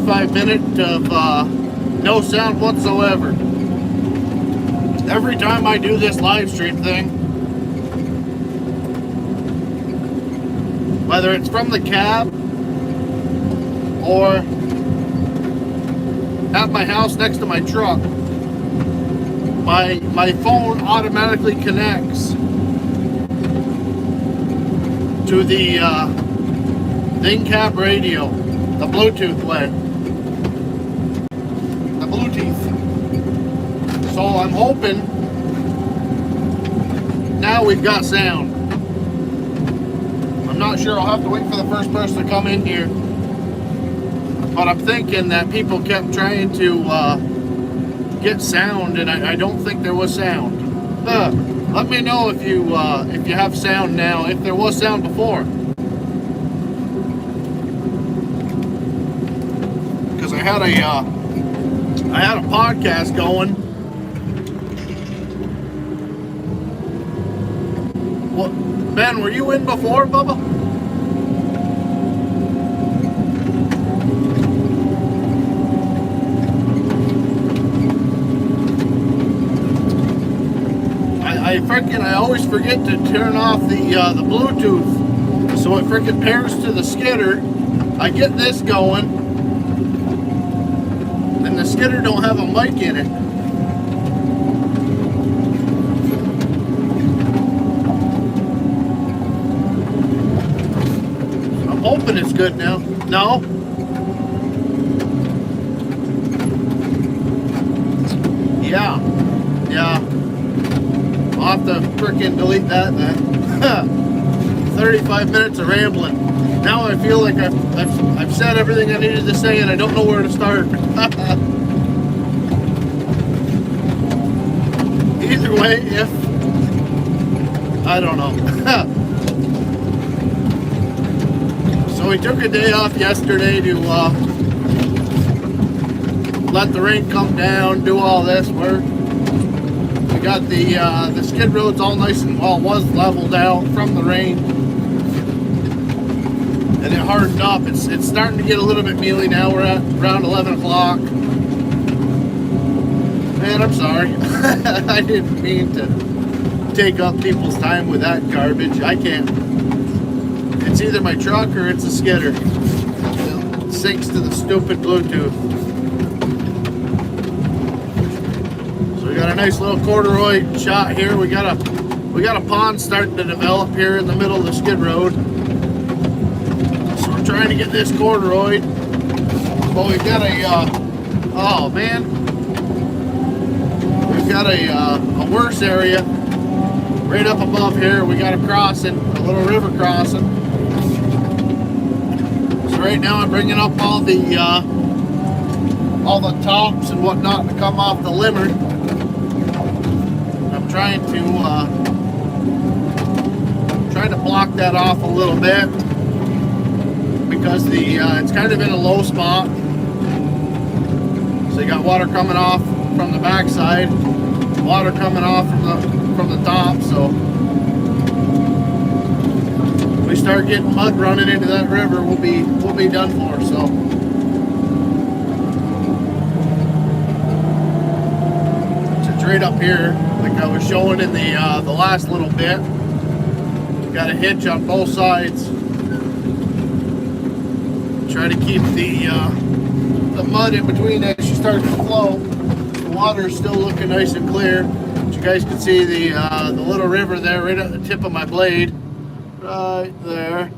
45 minutes of no sound whatsoever. Every time I do this live stream thing, whether it's from the cab or at my house next to my truck, my phone automatically connects to the in-cab radio, the Bluetooth way. The Bluetooth. So I'm hoping now we've got sound. I'm not sure. I'll have to wait for the first person to come in here. But I'm thinking that people kept trying to get sound, and I don't think there was sound. Let me know if you have sound now, if there was sound before. Because I had a podcast going. What, Ben? Were you in before, Bubba? I always forget to turn off the Bluetooth, so it freaking pairs to the skidder. I get this going, and the skidder don't have a mic in it. I'm hoping it's good now. No? Yeah. delete that then. 35 minutes of rambling. Now I feel like I've said everything I needed to say and I don't know where to start. Either way, if I don't know. So we took a day off yesterday to let the rain come down, do all this work. We got the skid roads all nice and well, was leveled out from the rain, and it hardened up. It's starting to get a little bit mealy now. We're at around 11 o'clock. Man, I'm sorry. I didn't mean to take up people's time with that garbage. I can't. It's either my truck or it's a skidder. It syncs to the stupid Bluetooth. So we got a nice little corduroy shot here. We got a pond starting to develop here in the middle of the skid road. So we're trying to get this corduroyed. But we've got oh man, we've got a worse area right up above here. We got a crossing, a little river crossing. Right now I'm bringing up all the tops and whatnot to come off the limber. I'm trying to block that off a little bit because it's kind of in a low spot. So you got water coming off from the backside, water coming off from the top. So we start getting mud running into that river, we'll be done for. So it's right up here, like I was showing in the last little bit. Got a hitch on both sides. Try to keep the mud in between as she starts to flow. The water is still looking nice and clear. But you guys can see the little river there right at the tip of my blade. Right there.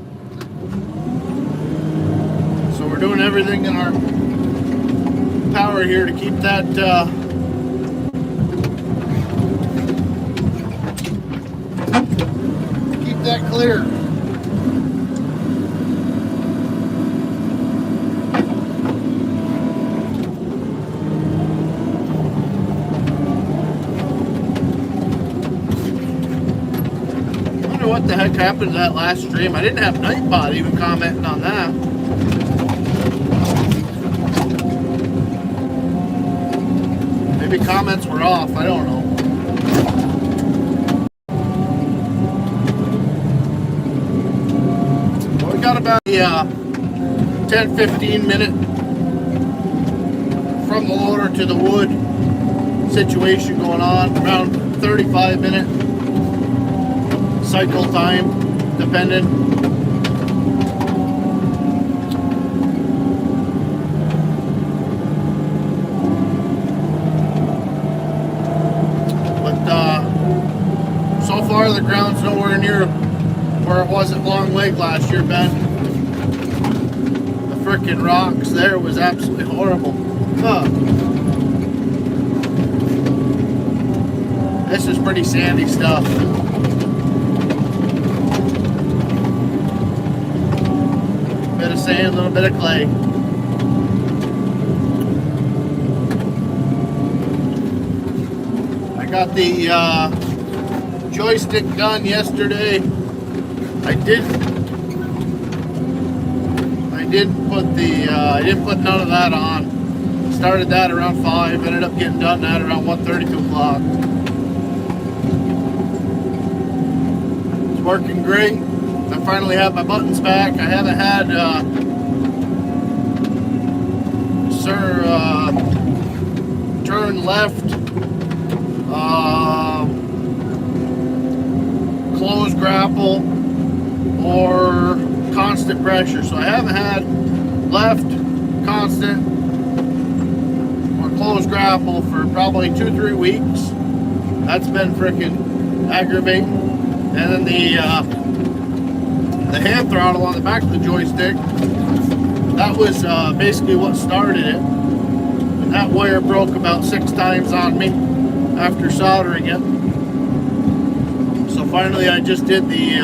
So we're doing everything in our power here to keep that clear. What the heck happened to that last stream? I didn't have Nightbot even commenting on that. Maybe comments were off, I don't know. Well, we got about a 10-15 minute from the loader to the wood situation going on, around 35-minute cycle time, depending. So far, the ground's nowhere near where it was at Long Lake last year, Ben. The frickin' rocks there was absolutely horrible. Huh. This is pretty sandy stuff. Bit of sand, a little bit of clay. I got the joystick done yesterday. I didn't put none of that on. Started that around 5, ended up getting done that around 1:30, 2 o'clock. It's working great. I finally have my buttons back. I haven't had turn left, close grapple, or constant pressure. So I haven't had left, constant, or close grapple for probably 2-3 weeks. That's been freaking aggravating. And then the hand throttle on the back of the joystick, that was basically what started it. And that wire broke about 6 times on me after soldering it. So finally I just did the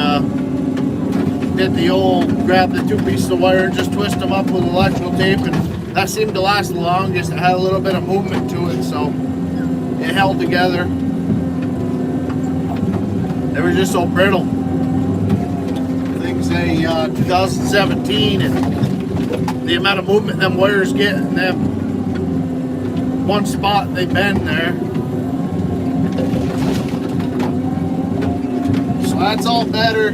old grab the 2 pieces of wire and just twist them up with electrical tape, and that seemed to last the longest. It had a little bit of movement to it, so it held together. They were just so brittle. Things say 2017, and the amount of movement them wires get in them one spot they bend there. So that's all better.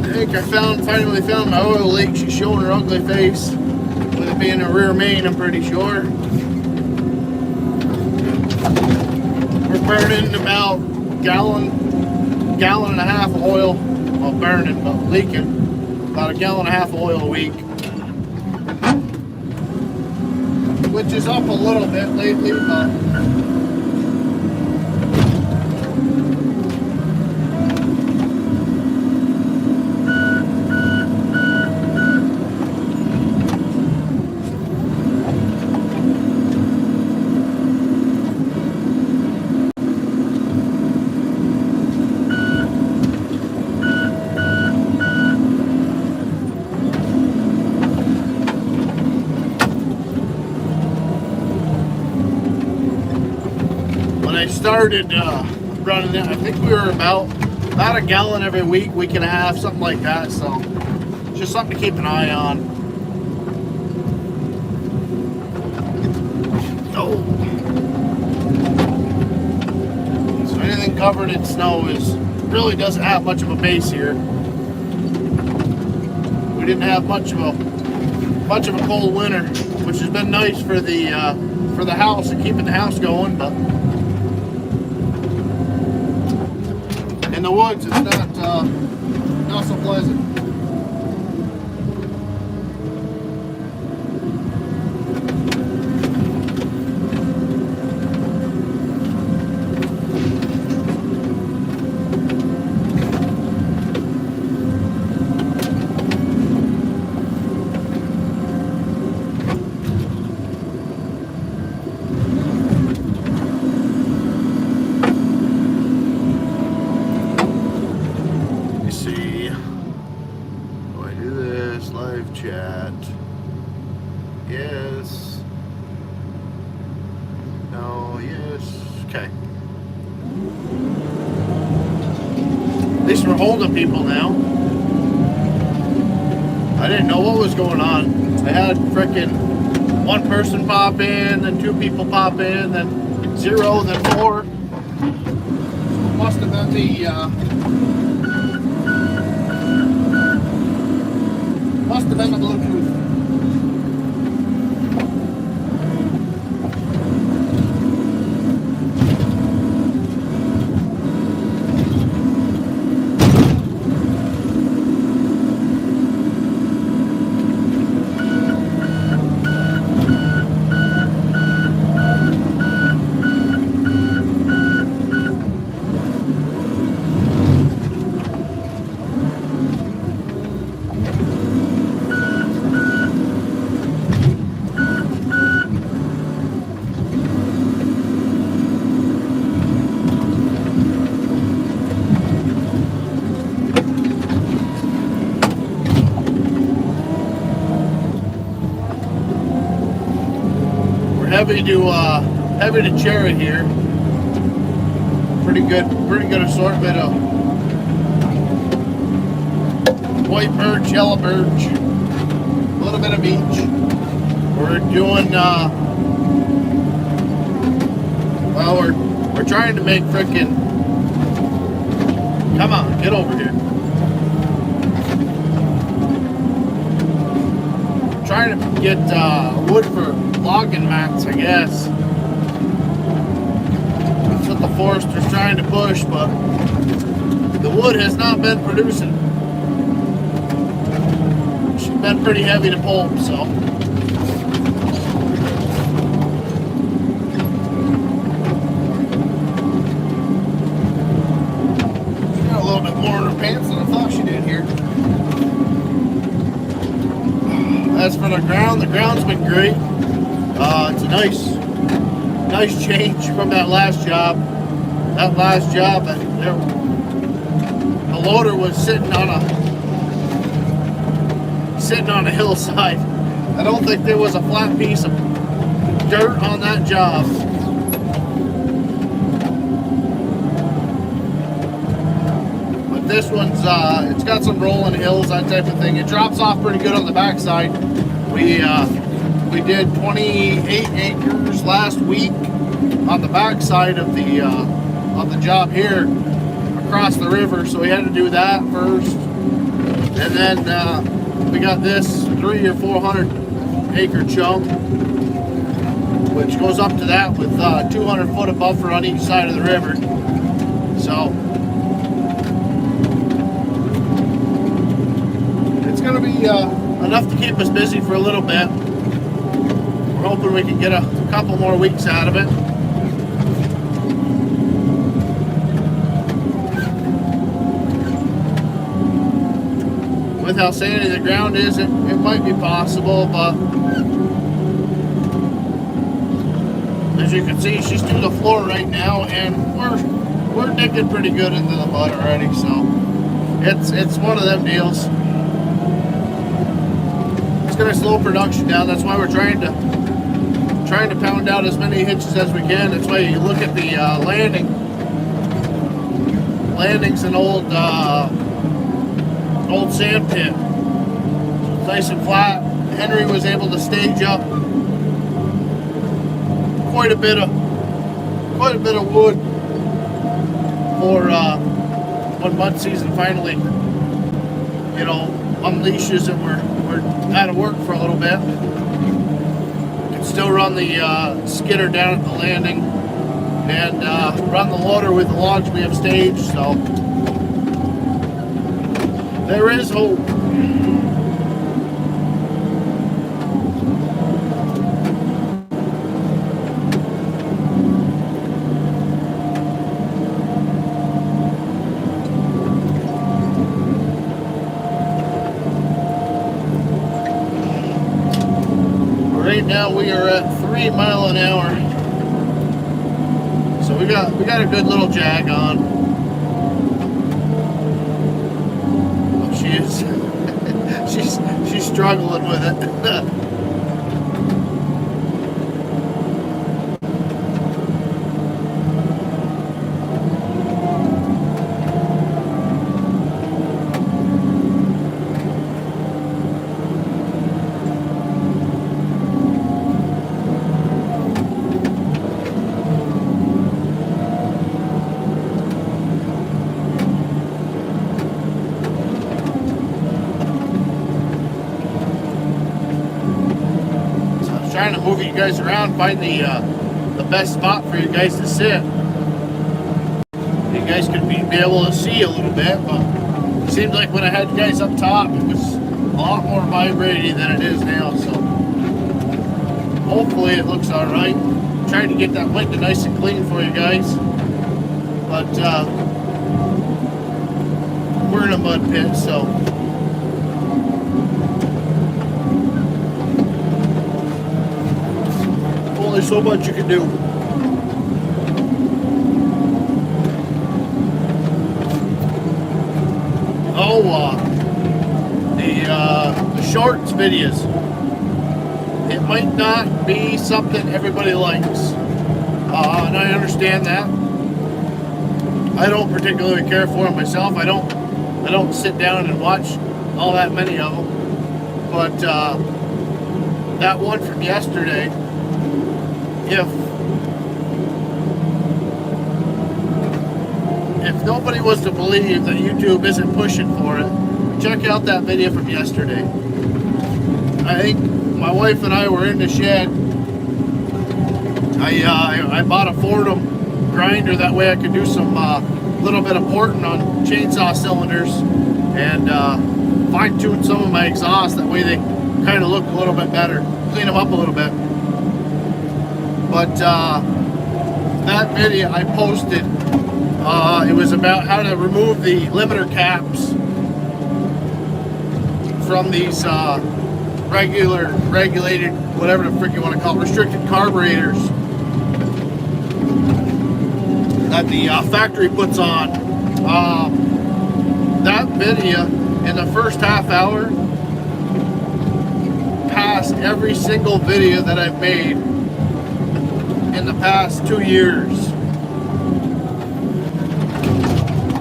I think I finally found my oil leak. She's showing her ugly face, with it being a rear main, I'm pretty sure. We're burning about gallon and a half of oil. Well, burning, but leaking. About a gallon and a half of oil a week. Which is up a little bit lately, but I started running it, I think we were about a gallon every week and a half, something like that. So just something to keep an eye on. Oh, so anything covered in snow really doesn't have much of a base here. We didn't have much of a cold winter, which has been nice for the house and keeping the house going, but in the woods, it's not so pleasant. Live chat. Yes. No. Yes. Okay. At least we're holding people now. I didn't know what was going on. I had frickin' 1 person pop in, then 2 people pop in, then 0, then 4. So it must have been the Bluetooth. heavy to cherry here. Pretty good assortment of white birch, yellow birch, a little bit of beech. We're doing well, we're trying to make frickin', come on, get over here. Trying to get wood for logging mats, I guess. That's what the forester's trying to push, but the wood has not been producing. She's been pretty heavy to pulp, so. She's got a little bit more in her pants than I thought she did here. As for the ground's been great. It's a nice change from that last job. That last job, the loader was sitting on a hillside. I don't think there was a flat piece of dirt on that job. But this one's it's got some rolling hills, that type of thing. It drops off pretty good on the backside. We did 28 acres last week on the backside of the job here across the river, so we had to do that first, and then we got this 300 or 400 acre chunk, which goes up to that with 200 foot of buffer on each side of the river. So it's going to be enough to keep us busy for a little bit. We're hoping we can get a couple more weeks out of it. With how sandy the ground is, it might be possible, but as you can see, she's through the floor right now, and we're digging pretty good into the mud already, so it's one of them deals. It's going to slow production down. That's why we're trying to pound out as many hitches as we can. That's why you look at the landing's an old sand pit. It's nice and flat. Henry was able to stage up quite a bit of wood for when mud season finally, unleashes and we're out of work for a little bit. Still run the skidder down at the landing and run the loader with the logs we have staged, so there is hope. Right now we are at 3 miles an hour, so we got a good little jag on. Oh, she is she's struggling with it. Trying to move you guys around, find the best spot for you guys to sit. You guys could be able to see a little bit, but it seemed like when I had you guys up top, it was a lot more vibrating than it is now. So hopefully it looks all right. I'm trying to get that window nice and clean for you guys, but we're in a mud pit, so. Only so much you can do. Oh, the shorts videos. it might not be something everybody likes. And I understand that. I don't particularly care for them myself. I don't sit down and watch all that many of them. But that one from yesterday, if nobody was to believe that YouTube isn't pushing for it, check out that video from yesterday. I think my wife and I were in the shed. I bought a Fordham grinder, that way I could do some little bit of porting on chainsaw cylinders and fine-tune some of my exhausts, that way they kind of look a little bit better, clean them up a little bit. But that video I posted, it was about how to remove the limiter caps from these regulated, whatever the frick you want to call it, restricted carburetors that the factory puts on. That video in the first half hour passed every single video that I've made in the past 2 years.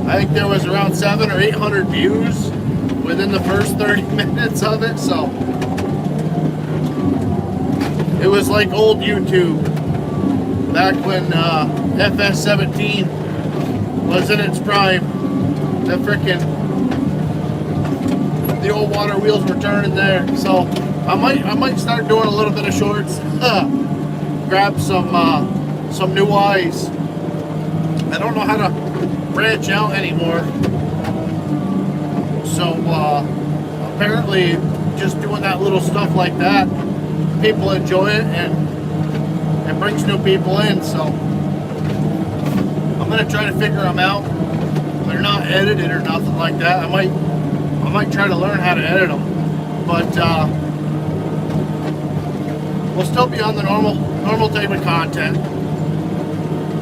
I think there was around 700 or 800 views within the first 30 minutes of it, so it was like old YouTube back when FS17 was in its prime. The old water wheels were turning there. So I might start doing a little bit of shorts. Grab some new eyes. I don't know how to branch out anymore. So apparently just doing that little stuff like that, people enjoy it and it brings new people in. So I'm gonna try to figure them out. They're not edited or nothing like that. I might try to learn how to edit them, but we'll still be on the normal type of content.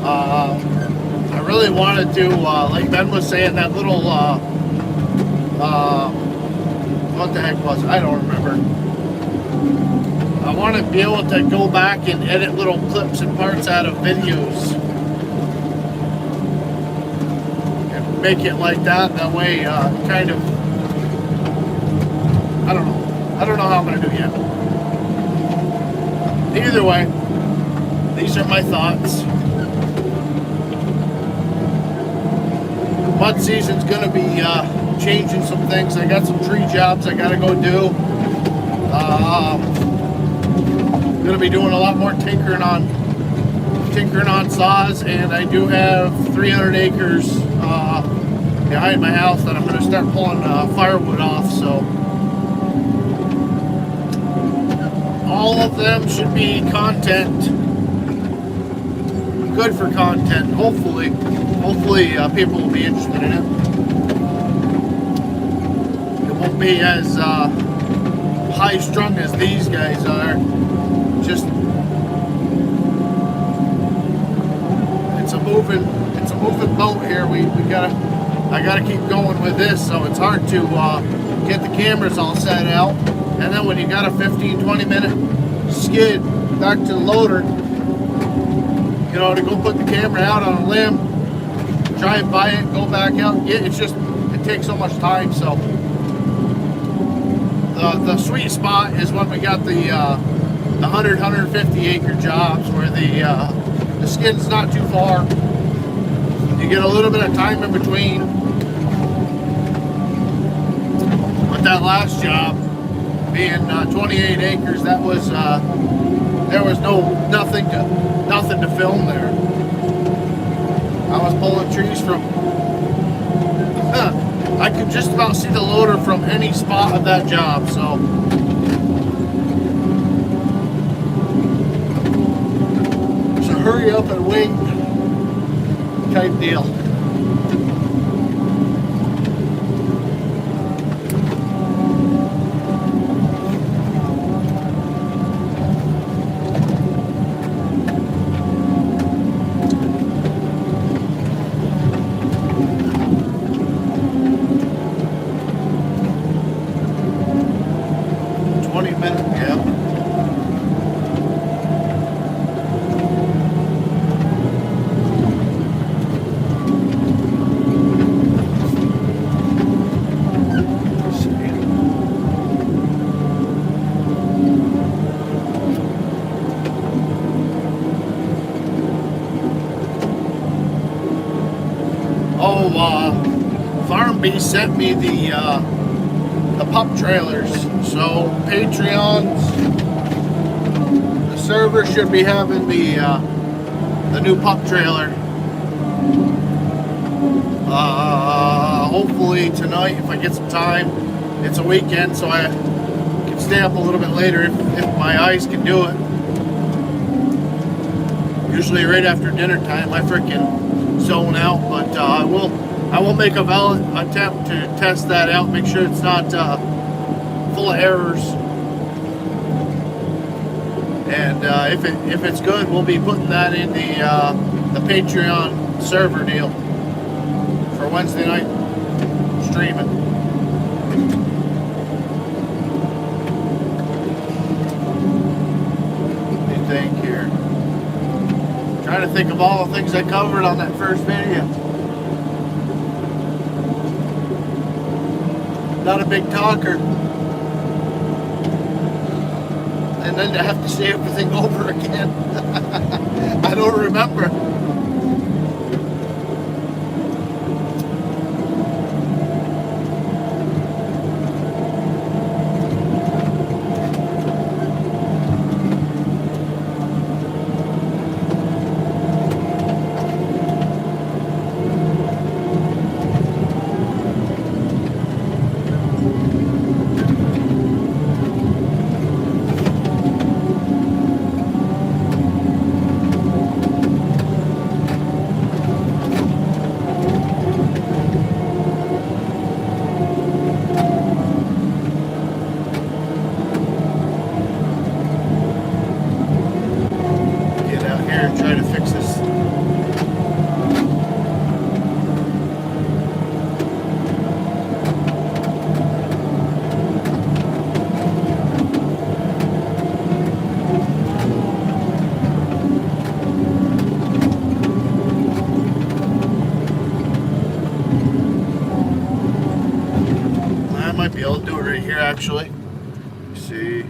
I really wanted to, like Ben was saying, that little what the heck was it? I don't remember. I want to be able to go back and edit little clips and parts out of videos and make it like that. That way, kind of, I don't know how I'm going to do it yet. Either way, these are my thoughts. Mud season's going to be changing some things. I got some tree jobs I got to go do. Going to be doing a lot more tinkering on saws, and I do have 300 acres behind my house that I'm going to start pulling firewood off. So all of them should be content, good for content. Hopefully people will be interested in it. It won't be as high strung as these guys are. Just it's a moving boat here. I gotta keep going with this, so it's hard to get the cameras all set out. And then when you got a 15-20 minute skid back to the loader, you know, to go put the camera out on a limb, try and buy it, go back out, it takes so much time. So the sweet spot is when we got the 150 acre jobs where the skid's not too far. You get a little bit of time in between. But that last job, being 28 acres, that was there was nothing to film there. I was pulling trees from. I could just about see the loader from any spot of that job. So. Hurry up and wait type deal. Farm Beast sent me the pup trailers. So Patreons, the server should be having the new pup trailer. Hopefully tonight, if I get some time. It's a weekend, so I can stay up a little bit later if my eyes can do it. Usually right after dinner time, I freaking zone out, but I will make a valid attempt to test that out, make sure it's not full of errors. And if it's good, we'll be putting that in the Patreon server deal for Wednesday night streaming. What do you think here? Trying to think of all the things I covered on that first video. Not a big talker. And then to have to say everything over again. I don't remember. Actually, let's see.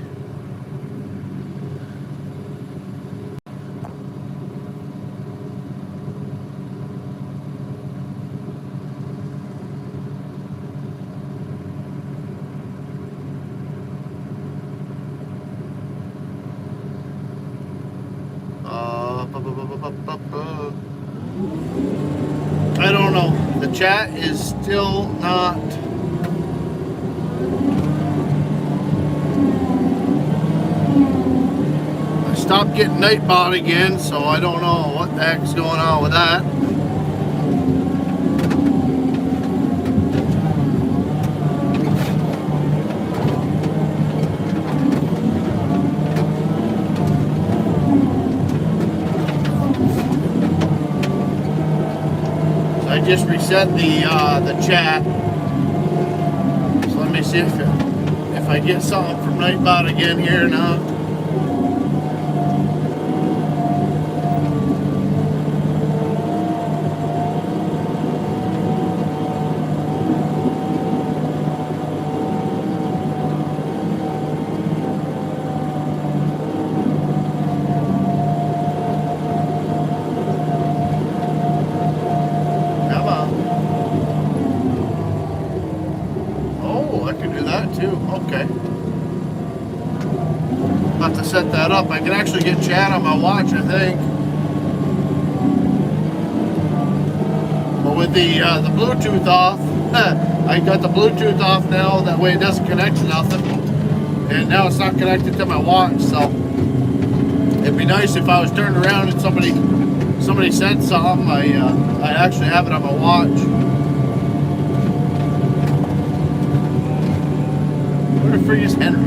I don't know. The chat is still not. Stopped getting Nightbot again, so I don't know what the heck's going on with that. So I just reset the chat. So let me see if I get something from Nightbot again here now. Set that up. I can actually get chat on my watch, I think. But with the Bluetooth off, I got the Bluetooth off now. That way it doesn't connect to nothing. And now it's not connected to my watch. So it'd be nice if I was turned around and somebody said something. I actually have it on my watch. Where the frig is Henry?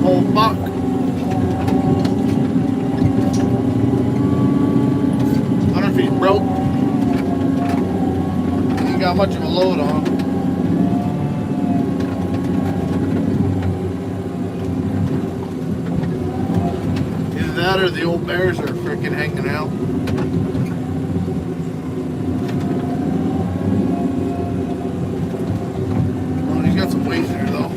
Old buck. I don't know if he's broke. He ain't got much of a load on. Either that or the old bears are freaking hanging out. Oh, he's got some weight there though.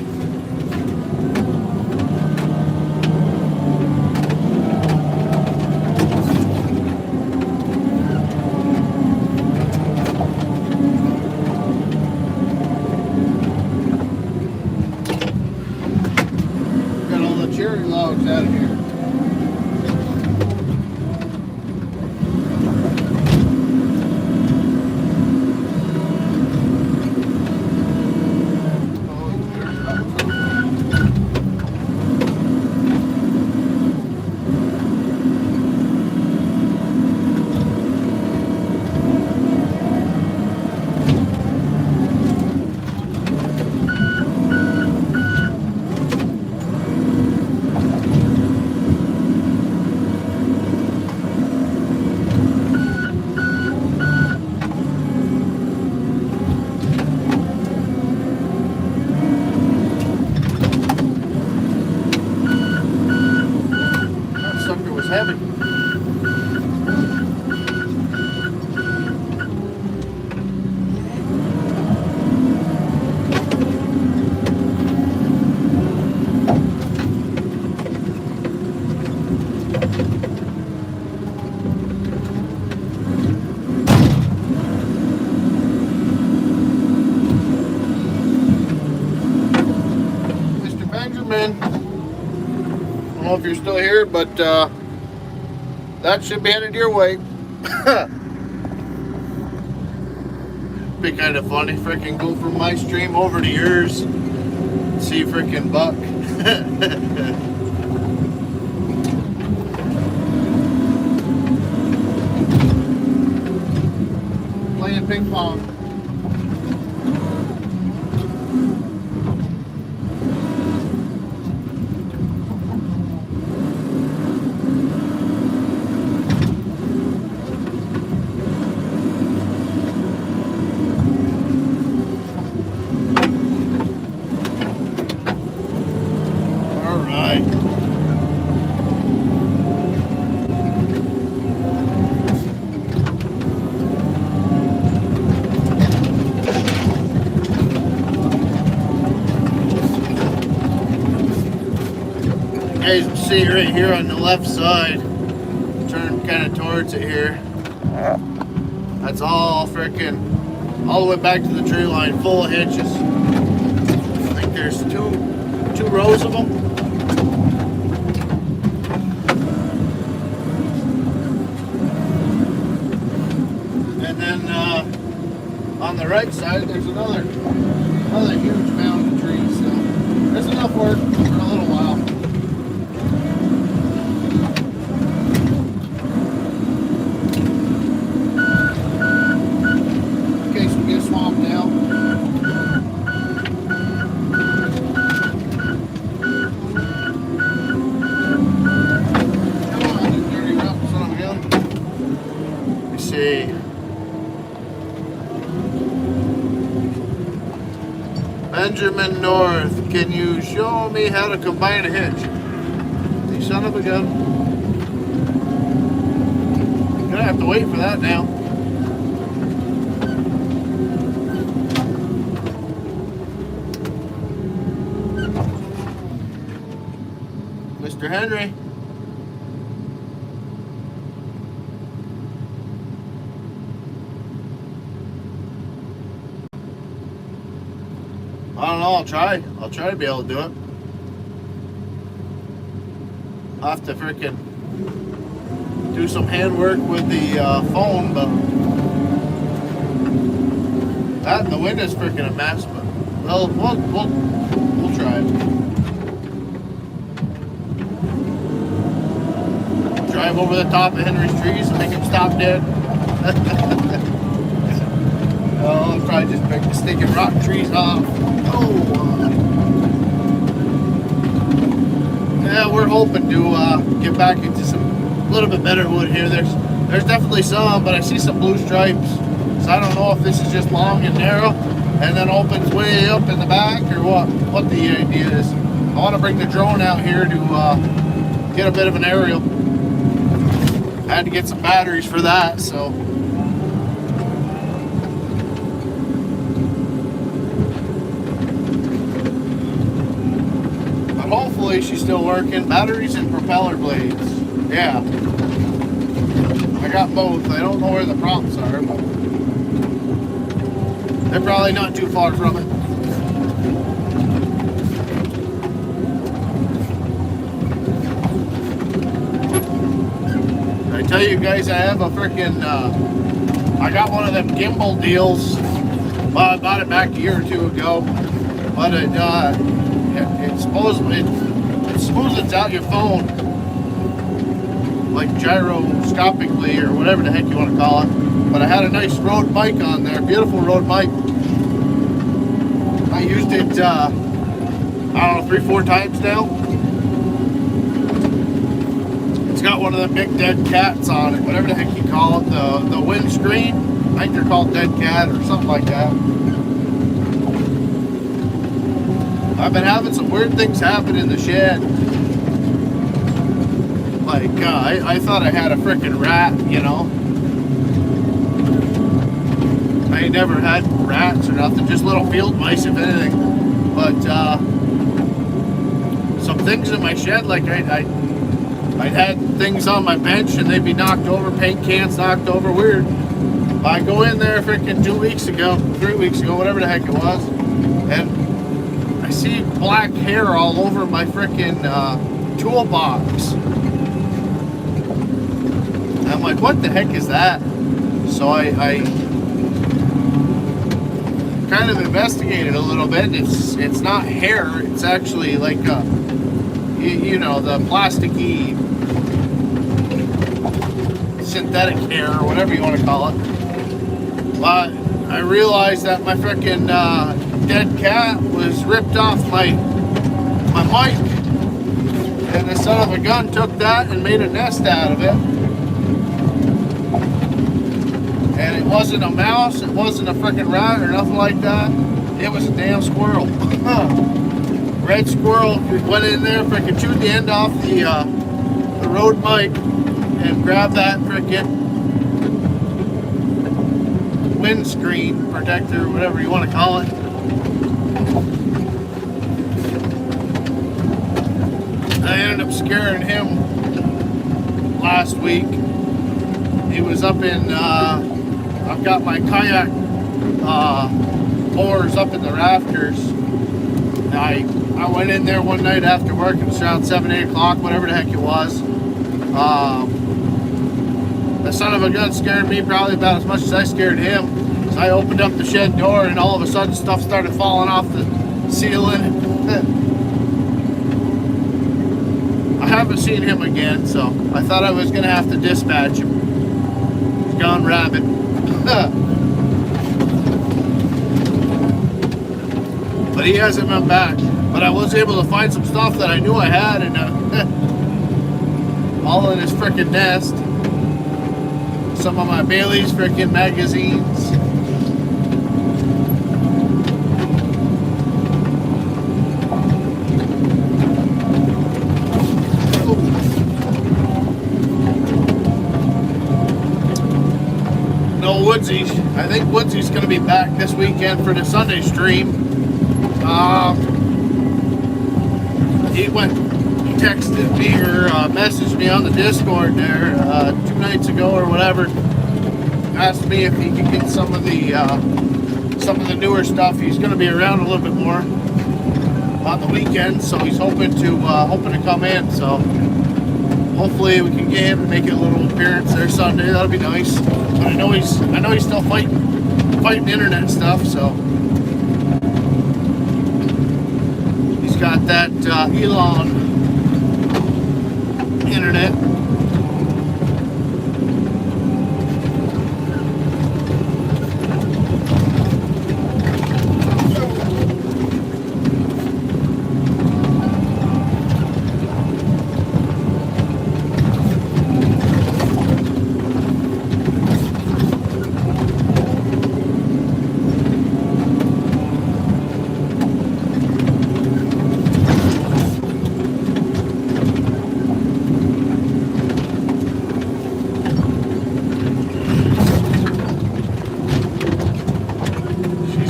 out of here. Heavy. Mr. Benjamin, I don't know if you're still here, but that should be headed your way. Be kind of funny, freaking go from my stream over to yours. See freaking Buck. Playing ping pong. You guys see right here on the left side, turn kind of towards it here. That's all freaking all the way back to the tree line, full of hitches. I think there's two rows of them. And then on the right side, there's another huge mound of trees. So there's enough work for a little while. Benjamin North, can you show me how to combine a hitch? You son of a gun. I'm gonna have to wait for that now. Mr. Henry. I don't know, I'll try to be able to do it. I'll have to freaking do some handwork with the phone, but that and the wind is freaking a mess, but we'll try it. Drive over the top of Henry's trees and make him stop dead. Oh, I'll probably just break the stinking rock trees off. Yeah, we're hoping to get back into some little bit better wood here. There's definitely some, but I see some blue stripes. So I don't know if this is just long and narrow and then opens way up in the back or what the idea is. I want to bring the drone out here to get a bit of an aerial. I had to get some batteries for that, so. Hopefully she's still working. Batteries and propeller blades. Yeah. I got both. I don't know where the props are, but they're probably not too far from it. I tell you guys, I have a freaking, I got one of them gimbal deals. Well, I bought it back a year or two ago, but it supposedly, it smooths out your phone, like gyroscopically or whatever the heck you want to call it. But I had a nice Rode mic on there, beautiful Rode mic. I used it, I don't know, 3-4 times now. It's got one of the big dead cats on it, whatever the heck you call it, the windscreen. I think they're called dead cat or something like that. I've been having some weird things happen in the shed. Like, I thought I had a freaking rat, you know. I ain't never had rats or nothing, just little field mice, if anything. But, some things in my shed, like I had things on my bench and they'd be knocked over, paint cans knocked over, weird. I go in there freaking 2 weeks ago, 3 weeks ago, whatever the heck it was, and I see black hair all over my freaking toolbox. And I'm like, what the heck is that? So I kind of investigated a little bit. It's not hair, it's actually like you know, the plasticky synthetic hair or whatever you want to call it. But I realized that my freaking dead cat was ripped off my mic, and the son of a gun took that and made a nest out of it. And it wasn't a mouse, it wasn't a freaking rat or nothing like that. It was a damn squirrel. Red squirrel went in there, freaking chewed the end off the Rode mic and grabbed that freaking windscreen protector, whatever you want to call it. I ended up scaring him last week. He was up in, I've got my kayak oars up in the rafters. I went in there one night after work. It was around 7, 8 o'clock, whatever the heck it was. The son of a gun scared me probably about as much as I scared him. So I opened up the shed door and all of a sudden stuff started falling off the ceiling. I haven't seen him again, so I thought I was going to have to dispatch him. He's gone rabid. But he hasn't been back. But I was able to find some stuff that I knew I had, and all in his frickin' nest. Some of my Bailey's frickin' magazines. No, Woodsy. I think Woodsy's going to be back this weekend for the Sunday stream. He texted me or messaged me on the Discord there 2 nights ago or whatever. Asked me if he could get some of the newer stuff. He's going to be around a little bit more on the weekend, so he's hoping to come in. So hopefully we can get him to make a little appearance there Sunday. That'll be nice. But I know he's still fighting internet stuff. So he's got that Elon internet.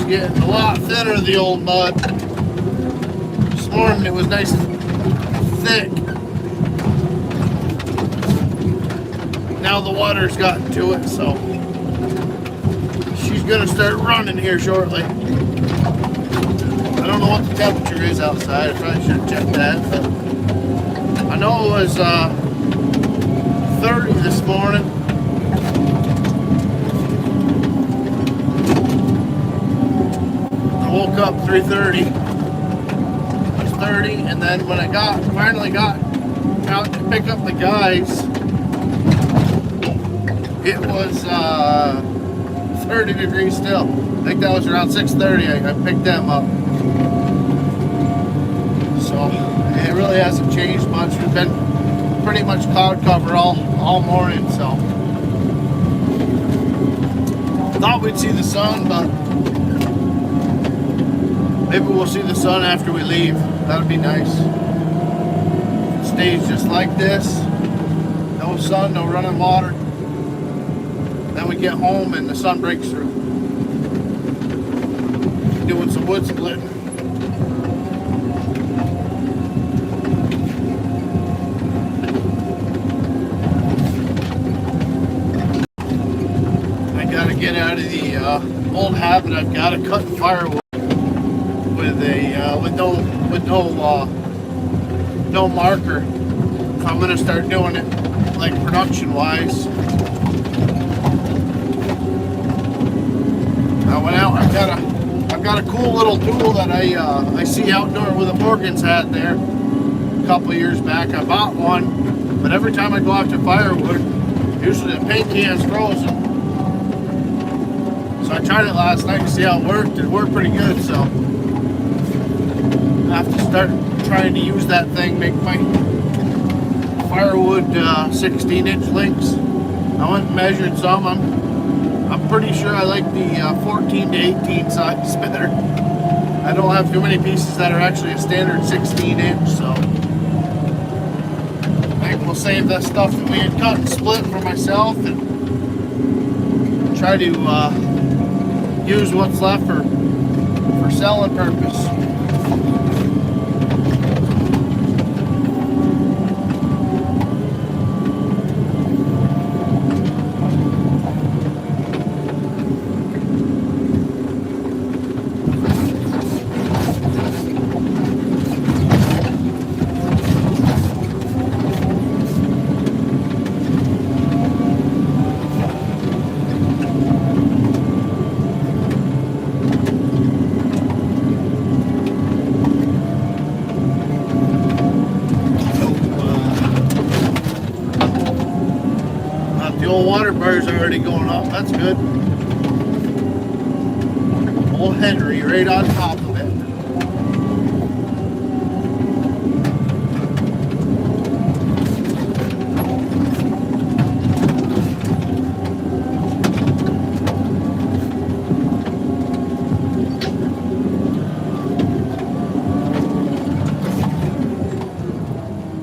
Getting a lot thinner, the old mud. This morning it was nice and thick. Now the water's gotten to it, so she's gonna start running here shortly. I don't know what the temperature is outside. I probably should have checked that, but I know it was 3:30 this morning. I woke up 3:30. It was 30, and then when I finally got out to pick up the guys, it was 30 degrees still. I think that was around 6:30. I picked them up. So it really hasn't changed much. We've been pretty much cloud cover all morning, so thought we'd see the sun, but maybe we'll see the sun after we leave. That would be nice. If it stays just like this, no sun, no running water, then we get home and the sun breaks through. Doing some wood splitting. Get out of the old habit I've got of cutting firewood with no marker. If I'm gonna start doing it like production wise. I went out. I've got a cool little tool that I see outdoor with a Morgan's hat there. A couple of years back, I bought one, but every time I go out to firewood, usually the paint can's frozen. So I tried it last night to see how it worked. It worked pretty good, so I have to start trying to use that thing, make my firewood 16-inch links. I went and measured some. I'm pretty sure I like the 14 to 18 size better. I don't have too many pieces that are actually a standard 16-inch, so I think we'll save that stuff that we had cut and split for myself and try to use what's left for selling purpose. The old water bar's already going up. That's good. Old Henry right on top of it.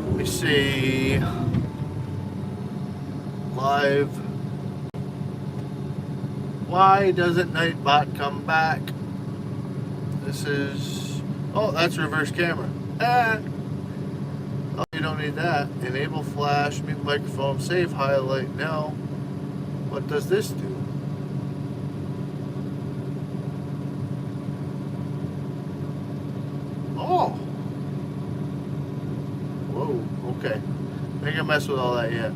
Let me see. Live. Why doesn't Nightbot come back? This is, oh, that's reverse camera. Oh, you don't need that. Enable flash, mute microphone, save highlight. No. What does this do? Oh. Whoa, okay. I ain't gonna mess with all that yet.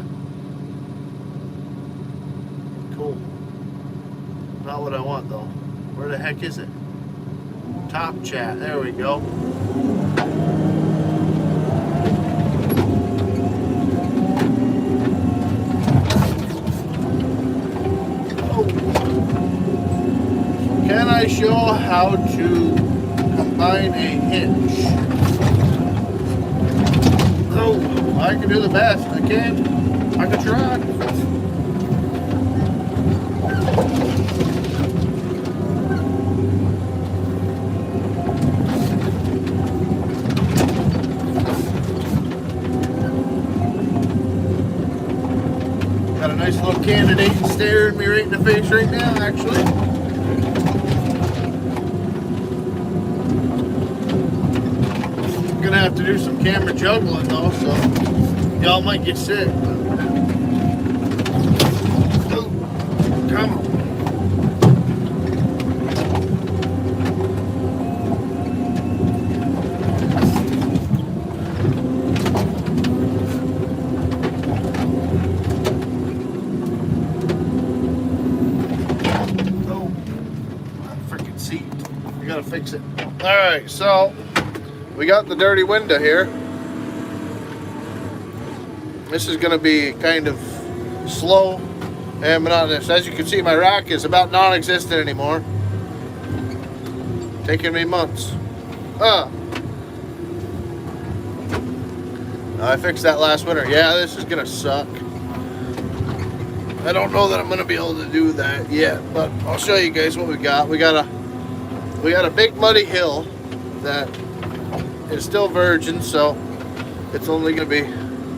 Cool. Not what I want though. Where the heck is it? Top chat. There we go. Oh. Can I show how to combine a hitch? Oh, I can do the best. I can try. Got a nice little candidate staring me right in the face right now, actually. I'm gonna have to do some camera juggling though, so y'all might get sick. Oh, come on. Alright, so we got the dirty window here. This is going to be kind of slow and monotonous. As you can see, my rack is about non-existent anymore. Taking me months. I fixed that last winter. Yeah, this is going to suck. I don't know that I'm going to be able to do that yet, but I'll show you guys what we got. We got a big muddy hill that is still virgin, so it's only going to be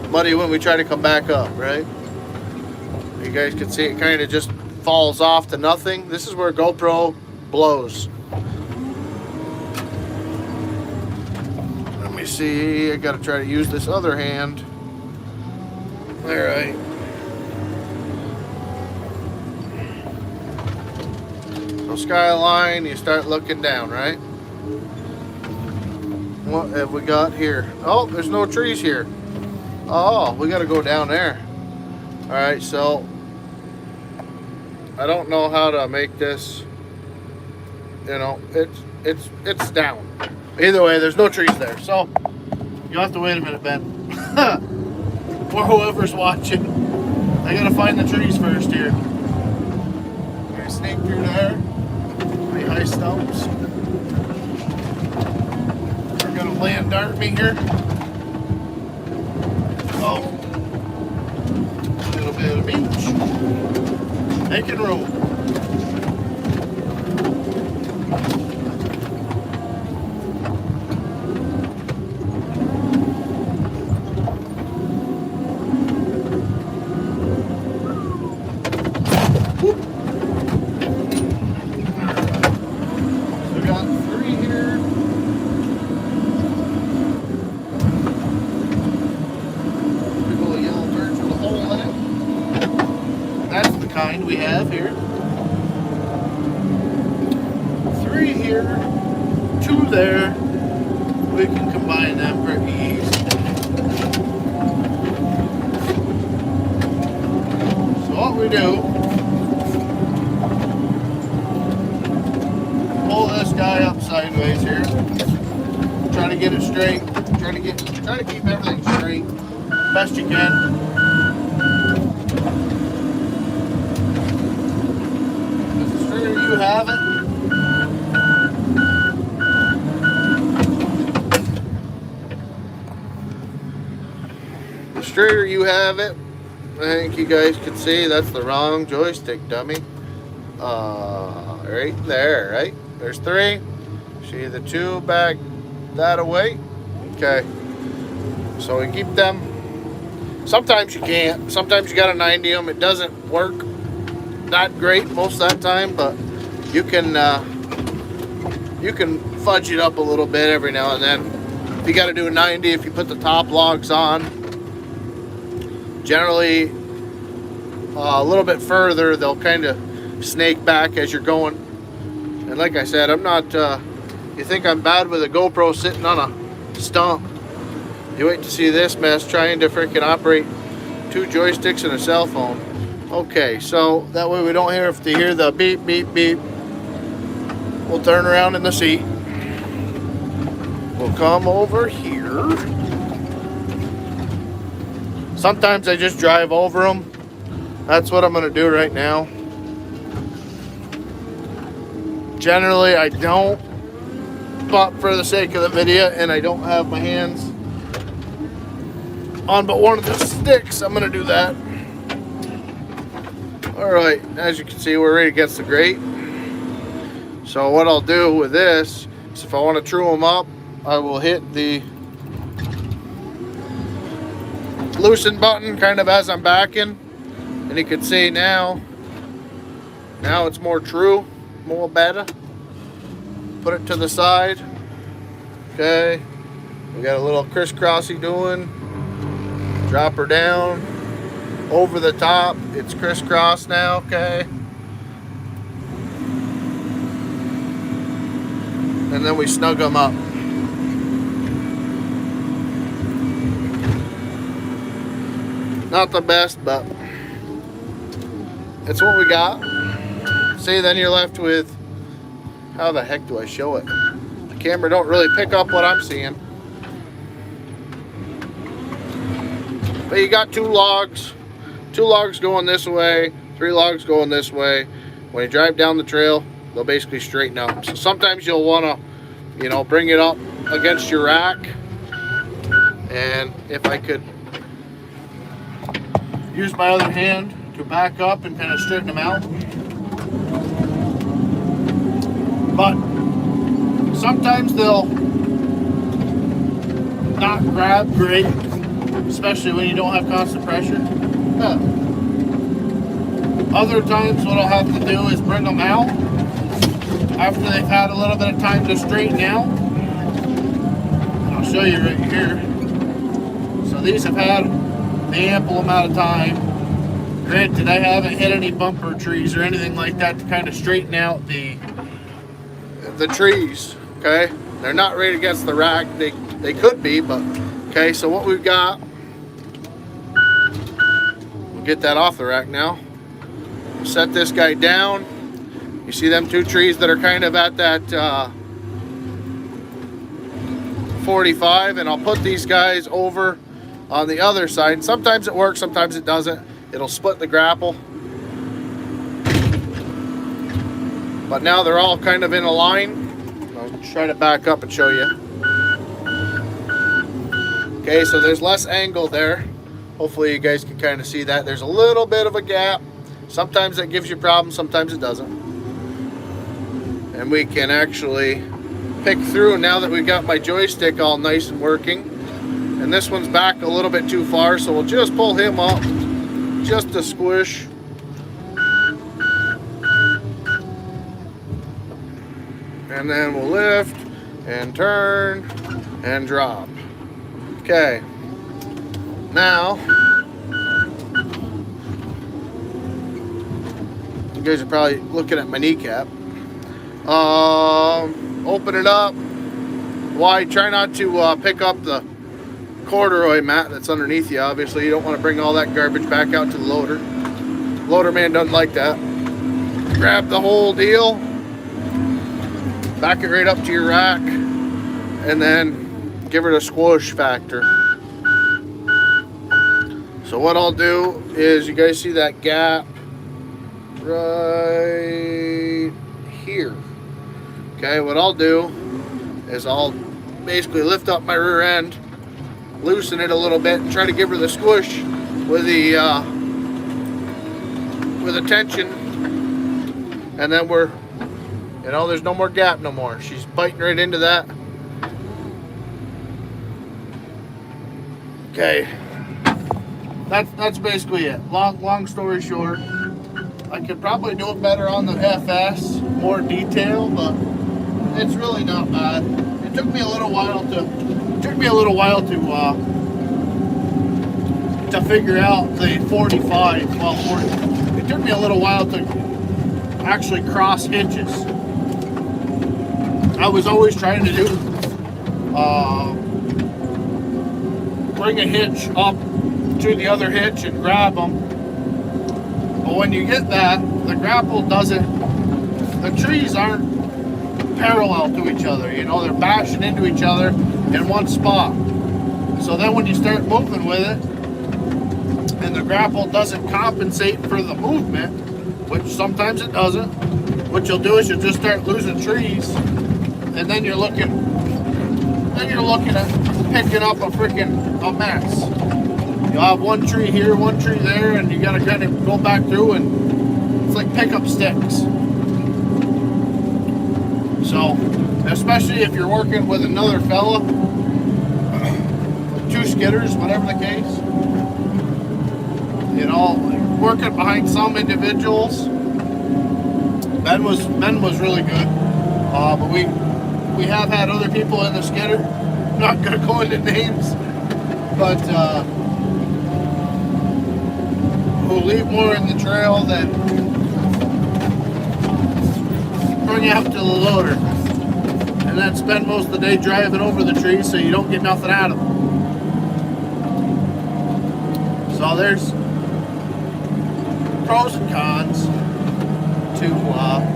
muddy when we try to come back up, right? You guys can see it kind of just falls off to nothing. This is where GoPro blows. Let me see. I got to try to use this other hand. All right. So skyline, you start looking down, right? What have we got here? Oh, there's no trees here. Oh, we got to go down there. All right, so I don't know how to make this. You know, it's down. Either way, there's no trees there, so you'll have to wait a minute, Ben. Or whoever's watching. I gotta find the trees first here. I'm gonna sneak through there. Any high stumps. We're gonna land dart me here. Oh, a little bit of beach. Making room. We have here 3 here, 2 there. We can combine them pretty easy. So what we do, pull this guy up sideways here, try to get it straight, try to keep everything straight best you can. You have it. The straighter you have it, I think you guys can see that's the wrong joystick, dummy. Right there, right? There's 3. See the 2 back that away. Okay. So we keep them. Sometimes you can't. Sometimes you gotta 90 them. It doesn't work that great most of that time, but you can fudge it up a little bit every now and then. If you got to do a 90, if you put the top logs on, generally a little bit further, they'll kind of snake back as you're going. And like I said, I'm not. You think I'm bad with a GoPro sitting on a stump? You wait to see this mess trying to freaking operate 2 joysticks and a cell phone. Okay, so that way we don't have to hear the beep, beep, beep. We'll turn around in the seat. We'll come over here. Sometimes I just drive over them. That's what I'm going to do right now. Generally, I don't. But for the sake of the video, and I don't have my hands on but one of the sticks, I'm going to do that. Alright, as you can see, we're right against the grate. So what I'll do with this is if I want to true them up, I will hit the loosen button kind of as I'm backing. And you can see now it's more true, more better. Put it to the side. Okay. We got a little crisscrossy doing. Drop her down. Over the top, it's crisscross now, okay? And then we snug them up. Not the best, but it's what we got. See, then you're left with, how the heck do I show it? I Camera don't really pick up what I'm seeing. But you got two logs going this way, 3 logs going this way. When you drive down the trail, they'll basically straighten up. So sometimes you'll want to, you know, bring it up against your rack. And if I could use my other hand to back up and kind of straighten them out. But sometimes they'll not grab great, especially when you don't have constant pressure. Other times what I'll have to do is bring them out after they've had a little bit of time to straighten out. And I'll show you right here. So these have had the ample amount of time. Granted, I haven't hit any bumper trees or anything like that to kind of straighten out the trees, okay? They're not right against the rack. They could be, but okay, so what we've got, we'll get that off the rack now. Set this guy down. You see them 2 trees that are kind of at that 45, and I'll put these guys over on the other side. Sometimes it works, sometimes it doesn't. It'll split the grapple. But now they're all kind of in a line. I'll try to back up and show you. Okay, so there's less angle there. Hopefully you guys can kind of see that. There's a little bit of a gap. Sometimes that gives you problems, sometimes it doesn't. And we can actually pick through now that we've got my joystick all nice and working. And this one's back a little bit too far, so we'll just pull him up just a squish. And then we'll lift and turn and drop. Okay. Now, you guys are probably looking at my kneecap. Open it up wide. Try not to pick up the corduroy mat that's underneath you. Obviously, you don't want to bring all that garbage back out to the loader. Loader man doesn't like that. Grab the whole deal, back it right up to your rack, and then give it a squish factor. So what I'll do is, you guys see that gap right here? Okay, what I'll do is I'll basically lift up my rear end, loosen it a little bit, and try to give her the squish with the tension, and then we're, you know, there's no more gap no more. She's biting right into that. Okay, that's basically it. Long story short, I could probably do it better on the FS, more detail, but it's really not bad. It took me a little while to figure out the 45. Well, 40. It took me a little while to actually cross hitches. I was always trying to do bring a hitch up to the other hitch and grab them. But when you get that, the grapple doesn't, the trees aren't parallel to each other, you know, they're bashing into each other in one spot. So then when you start moving with it, and the grapple doesn't compensate for the movement, which sometimes it doesn't, what you'll do is you'll just start losing trees, and then you're looking at picking up a mess. You'll have one tree here, one tree there, and you gotta kind of go back through, and it's like pickup sticks. So, especially if you're working with another fella, 2 skidders, whatever the case, you know, working behind some individuals, Ben was really good, but we have had other people in the skidder. I'm not gonna go into names, but who leave more in the trail than bring you up to the loader, and then spend most of the day driving over the trees so you don't get nothing out of them. So there's pros and cons to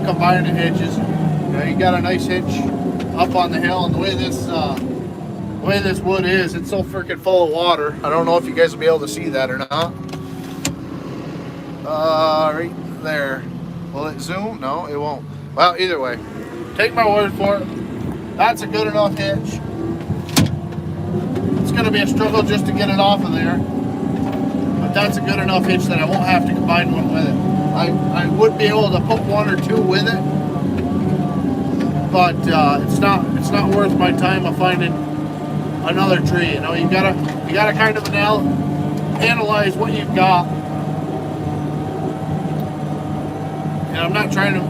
combining hitches. You know, you got a nice hitch up on the hill, and the way this wood is, it's so freaking full of water. I don't know if you guys will be able to see that or not. Right there. Will it zoom? No, it won't. Well, either way, take my word for it. That's a good enough hitch. It's going to be a struggle just to get it off of there, but that's a good enough hitch that I won't have to combine one with it. I would be able to put one or two with it, but it's not worth my time of finding another tree. You know, you gotta kind of analyze what you've got. And I'm not trying to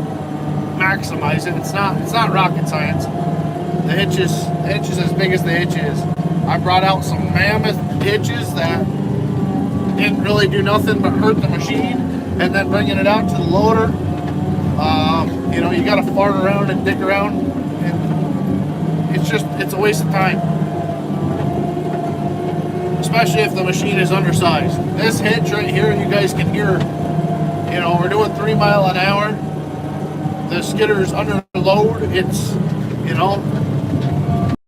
maximize it. It's not rocket science. The hitch is as big as the hitch is. I brought out some mammoth hitches that didn't really do nothing but hurt the machine, and then bringing it out to the loader, you know, you got to fart around and dig around, and it's a waste of time, especially if the machine is undersized. This hitch right here, you guys can hear, you know, we're doing 3 miles an hour. The skidder's under load. It's, you know,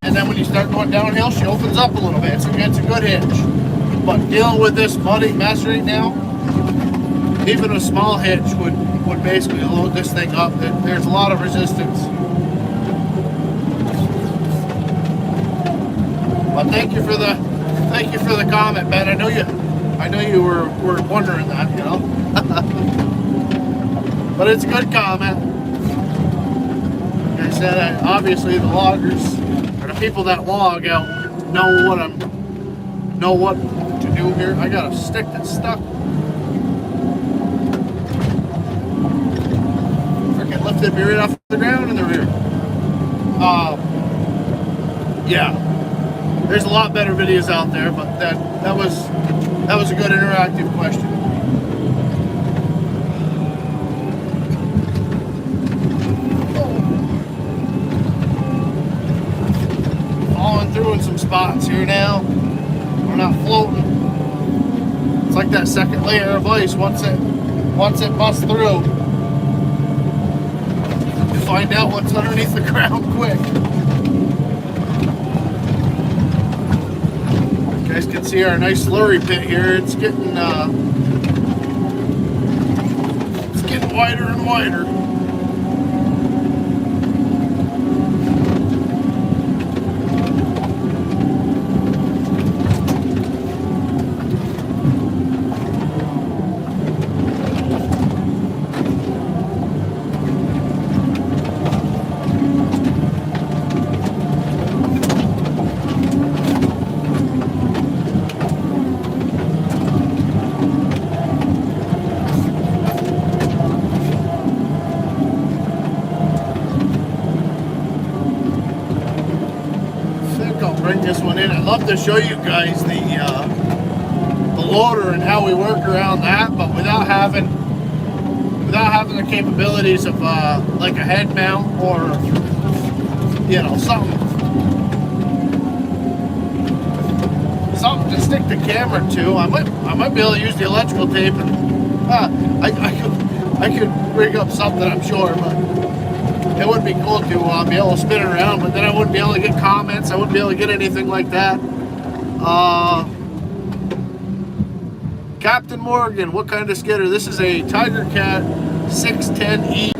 and then when you start going downhill, she opens up a little bit. It's a good hitch. But dealing with this muddy mess right now, even a small hitch would basically load this thing up. There's a lot of resistance. But thank you for the comment, Ben. I know you were wondering that, you know. But it's a good comment. Like I said, obviously the loggers, or the people that log out, know what to do here. I got a stick that's stuck. Freaking lifted me right off the ground in the rear. Yeah, there's a lot better videos out there, but that was a good interactive question. Falling through in some spots here now. We're not floating. It's like that second layer of ice. Once it busts through, you find out what's underneath the ground quick. You guys can see our nice slurry pit here. It's getting wider and wider. This one in. I'd love to show you guys the loader and how we work around that, but without having the capabilities of like a head mount or, you know, something to stick the camera to. I might be able to use the electrical tape, and I could rig up something, I'm sure, but it would be cool to be able to spin it around, but then I wouldn't be able to get comments. I wouldn't be able to get anything like that. Captain Morgan, what kind of skidder? This is a Tiger Cat 610E.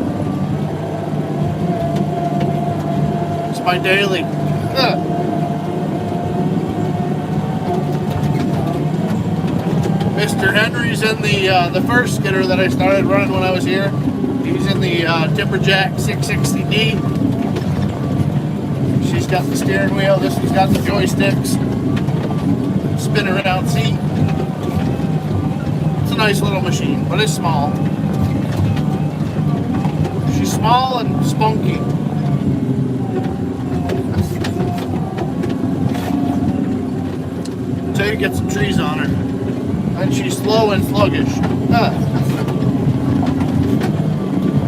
It's my daily. Mr. Henry's in the first skidder that I started running when I was here. He's in the Timberjack 660D. She's got the steering wheel. This one's got the joysticks. Spin around seat. It's a nice little machine, but it's small. She's small and spunky. Until you get some trees on her. And she's slow and sluggish.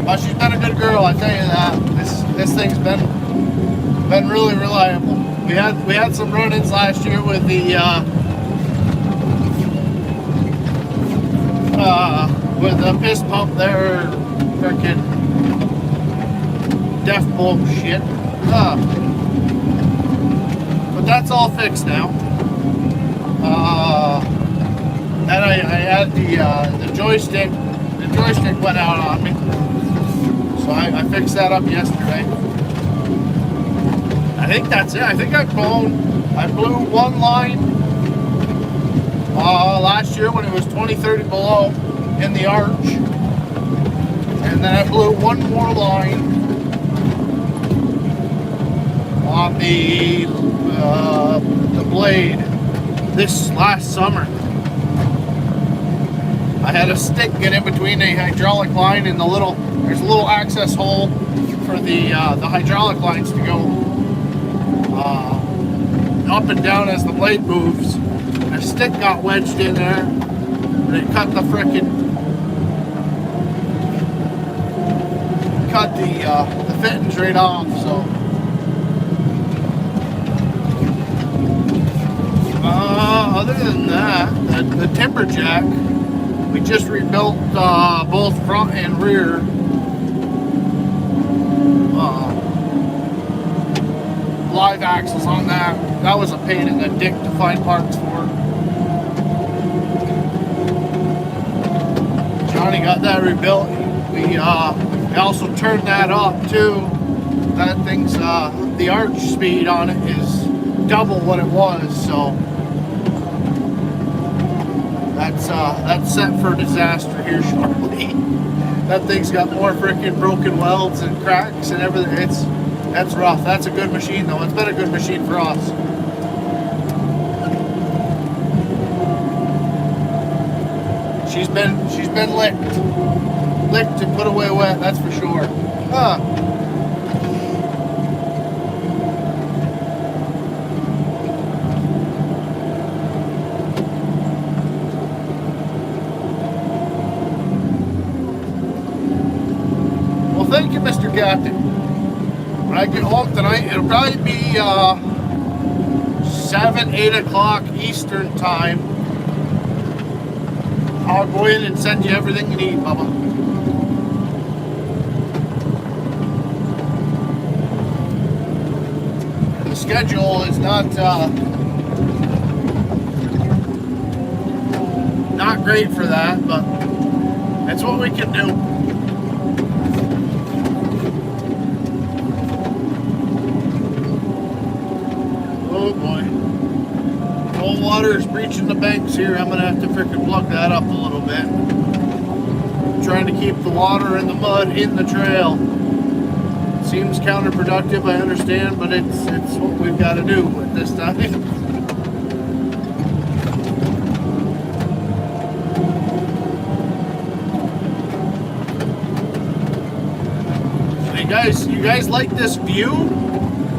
But she's been a good girl, I tell you that. This thing's been really reliable. We had some run-ins last year with the piss pump there, freaking deaf bullshit. that's all fixed now. And I had the joystick. The joystick went out on me, so I fixed that up yesterday. I think that's it. I think I blew one line last year when it was 20-30 below in the arch, and then I blew one more line on the blade this last summer. I had a stick get in between the hydraulic line and there's a little access hole for the hydraulic lines to go up and down as the blade moves. And a stick got wedged in there, and it cut the fittings right off. So other than that, the Timberjack, we just rebuilt both front and rear. Live axles on that. That was a pain in the dick to find parts for. Johnny got that rebuilt. We also turned that up too. That thing's the arch speed on it is double what it was, so that's set for disaster here shortly. That thing's got more freaking broken welds and cracks and everything. That's rough. That's a good machine though. It's been a good machine for us. She's been licked and put away wet. That's for sure. Well, thank you, Mr. Captain. When I get home tonight, it'll probably be 7-8 o'clock Eastern time. I'll go in and send you everything you need, Bubba. The schedule is not great for that, but that's what we can do. Oh boy. Cold water is breaching the banks here. I'm gonna have to freaking plug that up a little bit. I'm trying to keep the water and the mud in the trail. It seems counterproductive, I understand, but it's what we've got to do at this time. You guys like this view,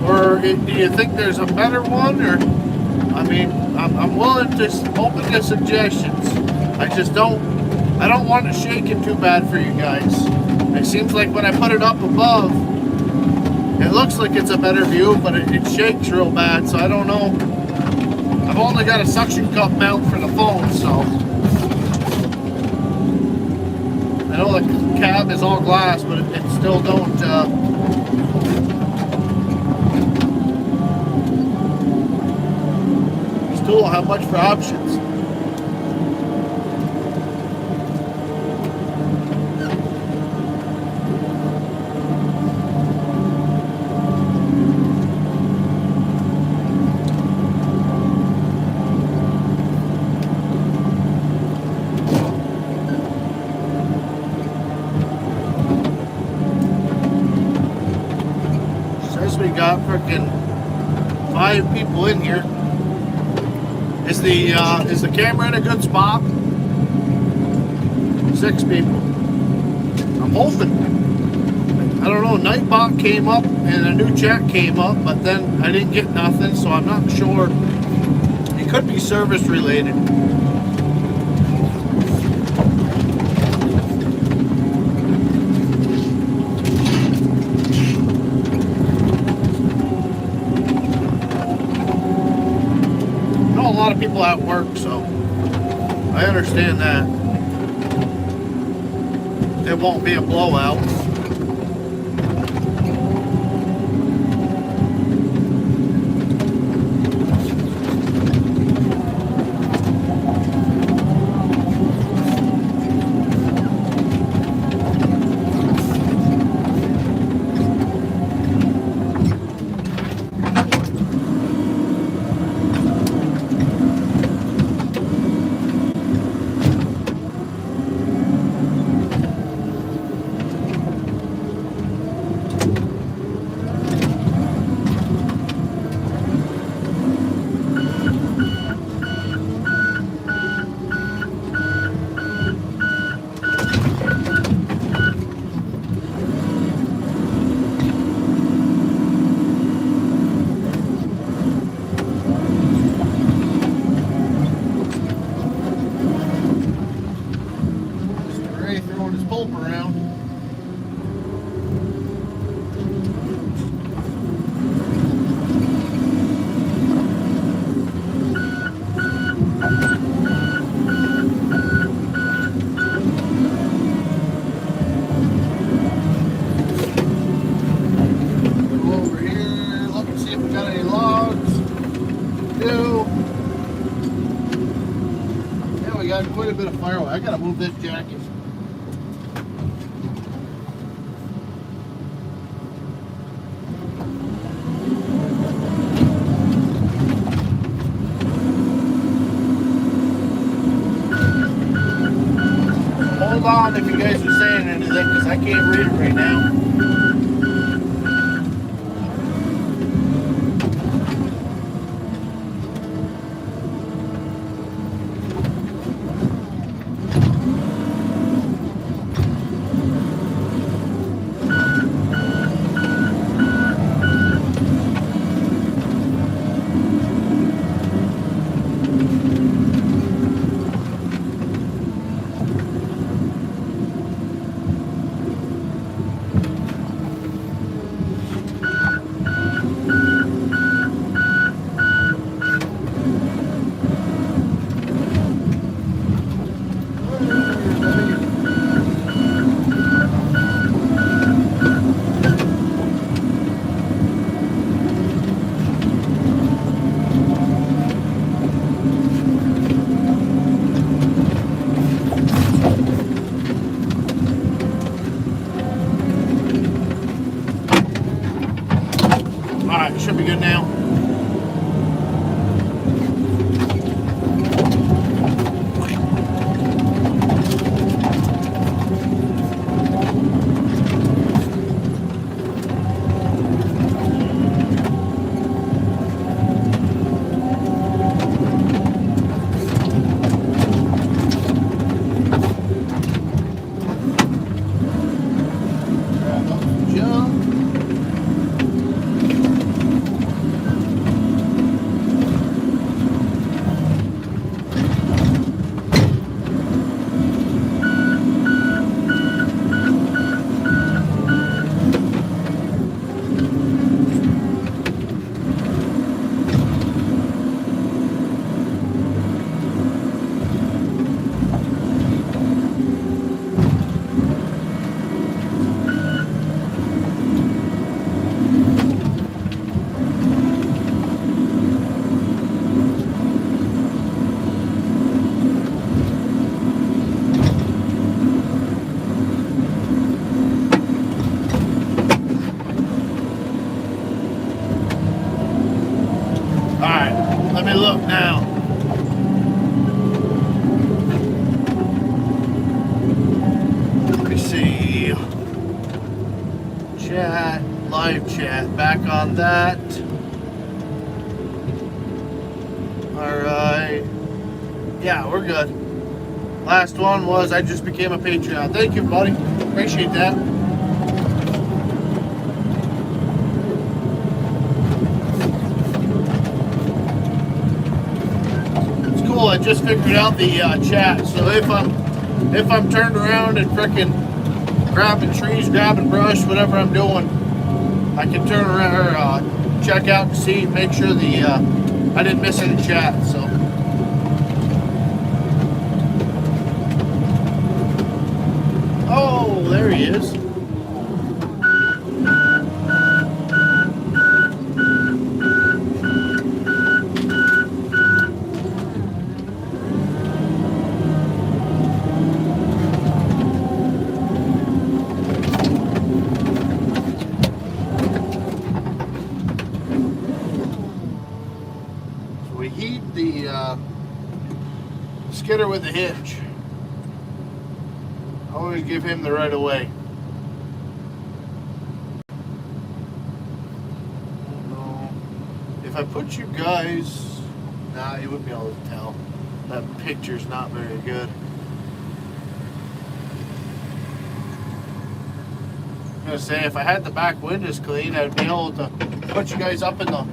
or do you think there's a better one? Or I mean, I'm willing to open to suggestions. I don't want it shaking too bad for you guys. It seems like when I put it up above, it looks like it's a better view, but it shakes real bad. So I don't know. I've only got a suction cup mount for the phone, so I know the cab is all glass, but it still don't. Still don't have much for options. We got freaking 5 people in here. Is the camera in a good spot? 6 people. I'm hoping. I don't know. Nightbot came up and a new chat came up, but then I didn't get nothing, so I'm not sure. It could be service related. A lot of people at work, so I understand that. It won't be a blowout. got quite a bit of firewood. I gotta move this jacket. Hold on if you guys are saying anything, because I can't read it right now. Alright, should be good now. Alright, let me look now. Let me see. Chat, live chat, back on that. Alright. Yeah, we're good. Last one was I just became a Patreon. Thank you, buddy. Appreciate that. I just figured out the chat, so if I'm turned around and frickin' grabbing trees, grabbing brush, whatever I'm doing, I can turn around or check out to see, make sure the I didn't miss any chat. So oh, there he is. Skidder with the hitch. I always give him the right of way. If I put you guys, nah, you wouldn't be able to tell. That picture's not very good. I'm gonna say if I had the back windows clean, I'd be able to put you guys up in the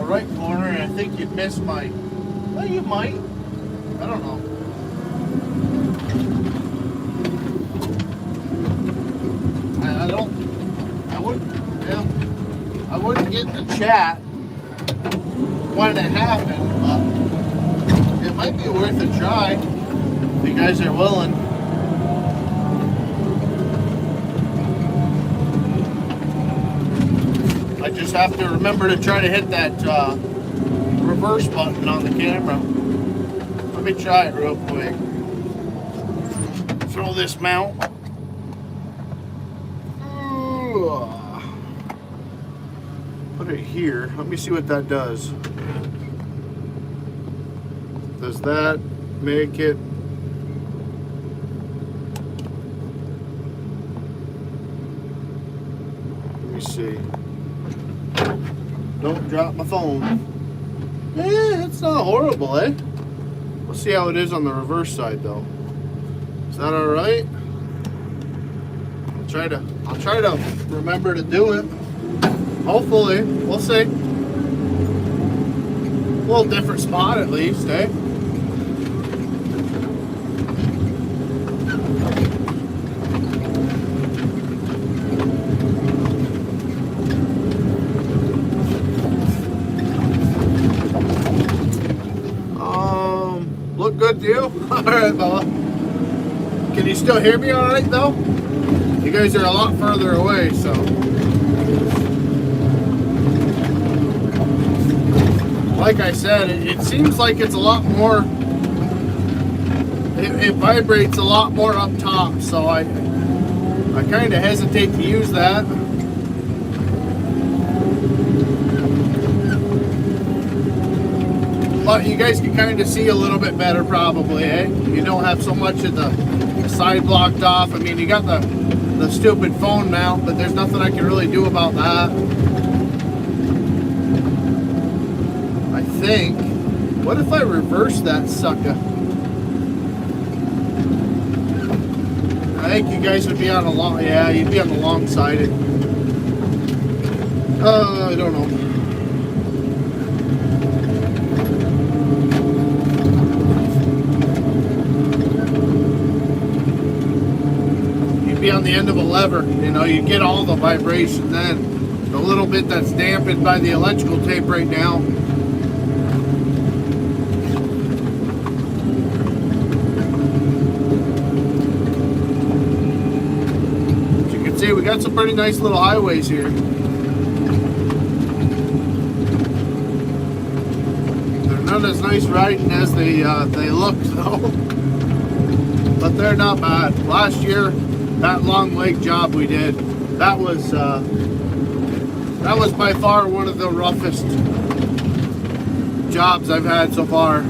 right corner, and I think you'd miss my. Well, you might. I don't know. I wouldn't get the chat when it happened, but it might be worth a try if you guys are willing. I just have to remember to try to hit that reverse button on the camera. Let me try it real quick. Throw this mount. Put it here. Let me see what that does. Does that make it? Let me see. Don't drop my phone. It's not horrible, eh? We'll see how it is on the reverse side, though. Is that all right? I'll try to remember to do it. Hopefully, we'll see. A little different spot at least, eh? Look good to you? All right, Bella. Can you still hear me all right, though? You guys are a lot further away, so. Like I said, it seems like it's a lot more, it vibrates a lot more up top, so I kind of hesitate to use that. But you guys can kind of see a little bit better probably, eh? You don't have so much of the side blocked off. I mean, you got the stupid phone mount, but there's nothing I can really do about that. I think, what if I reverse that sucker? I think you guys would be on a long, yeah, you'd be on the long side. I don't know. Be on the end of a lever, you know, you get all the vibration then. The little bit that's dampened by the electrical tape right now. As you can see, we got some pretty nice little highways here. They're not as nice riding as they look though, but they're not bad. Last year, that long leg job we did, that was by far one of the roughest jobs I've had so far.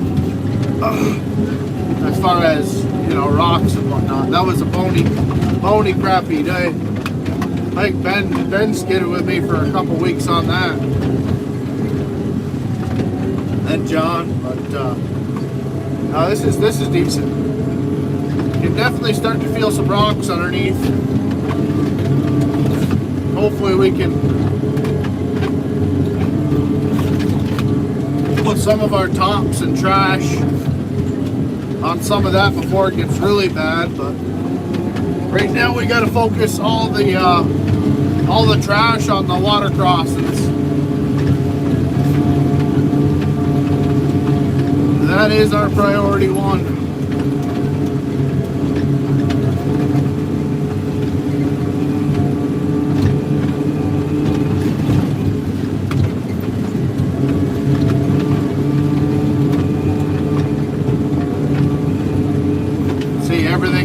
As far as, you know, rocks and whatnot. That was a bony crappy day. I think Ben skidded with me for a couple weeks on that. And John, but no, this is decent. You can definitely start to feel some rocks underneath. Hopefully we can put some of our tops and trash on some of that before it gets really bad. But right now we got to focus all the trash on the water crossings. That is our priority one.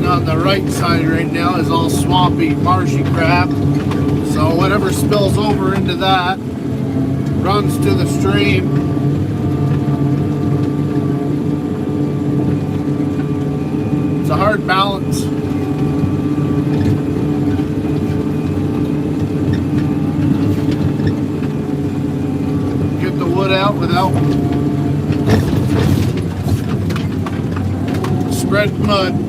On the right side right now is all swampy, marshy crap. So whatever spills over into that runs to the stream. It's a hard balance. Get the wood out without spreading mud.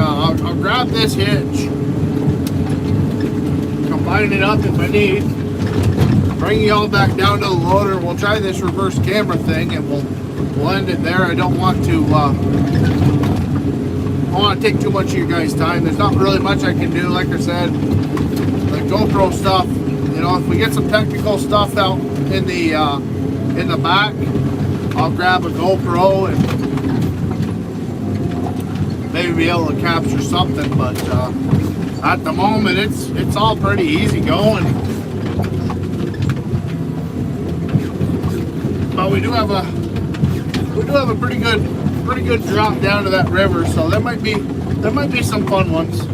I'll grab this hitch line it up if I need. Bring you all back down to the loader. We'll try this reverse camera thing, and we'll end it there. I don't want to take too much of your guys' time. There's not really much I can do. Like I said, the GoPro stuff. You know, if we get some technical stuff out in the back, I'll grab a GoPro and maybe be able to capture something. But at the moment, it's all pretty easy going. But we do have a pretty good drop down to that river, so there might be some fun ones.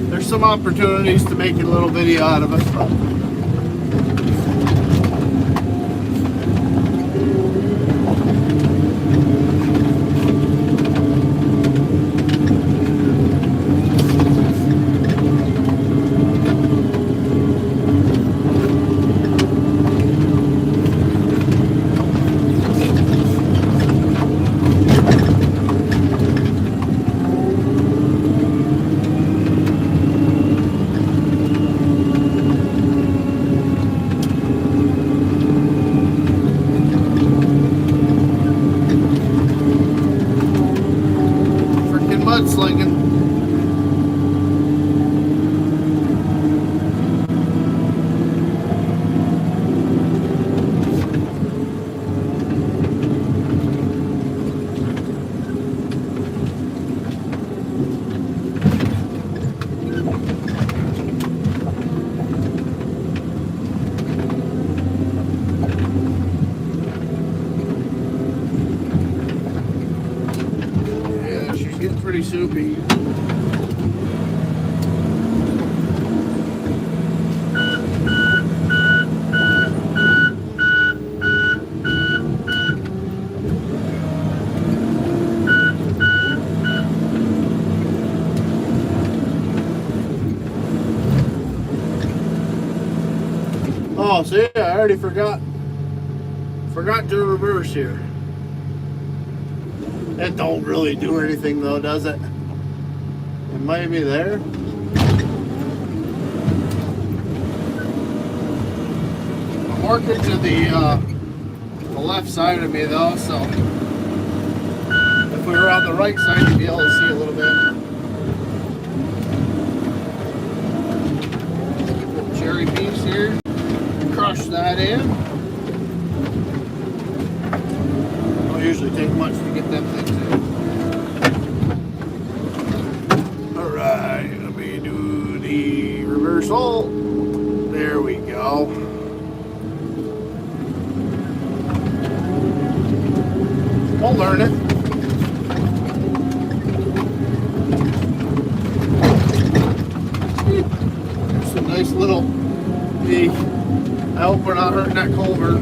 There's some opportunities to make a little video out of it. But mudslinging. Yeah, she's getting pretty soupy. Oh, see, I already forgot to reverse here. It don't really do anything though, does it? It might be there. I'm working to the left side of me though, so if we were on the right side, you'd be able to see a little bit. Put cherry piece here. Crush that in. Don't usually take much to get them things in. Alright, let me do the reversal. There we go. We'll learn it. There's some nice little I hope we're not hurting that culvert.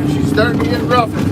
She's starting to get rougher.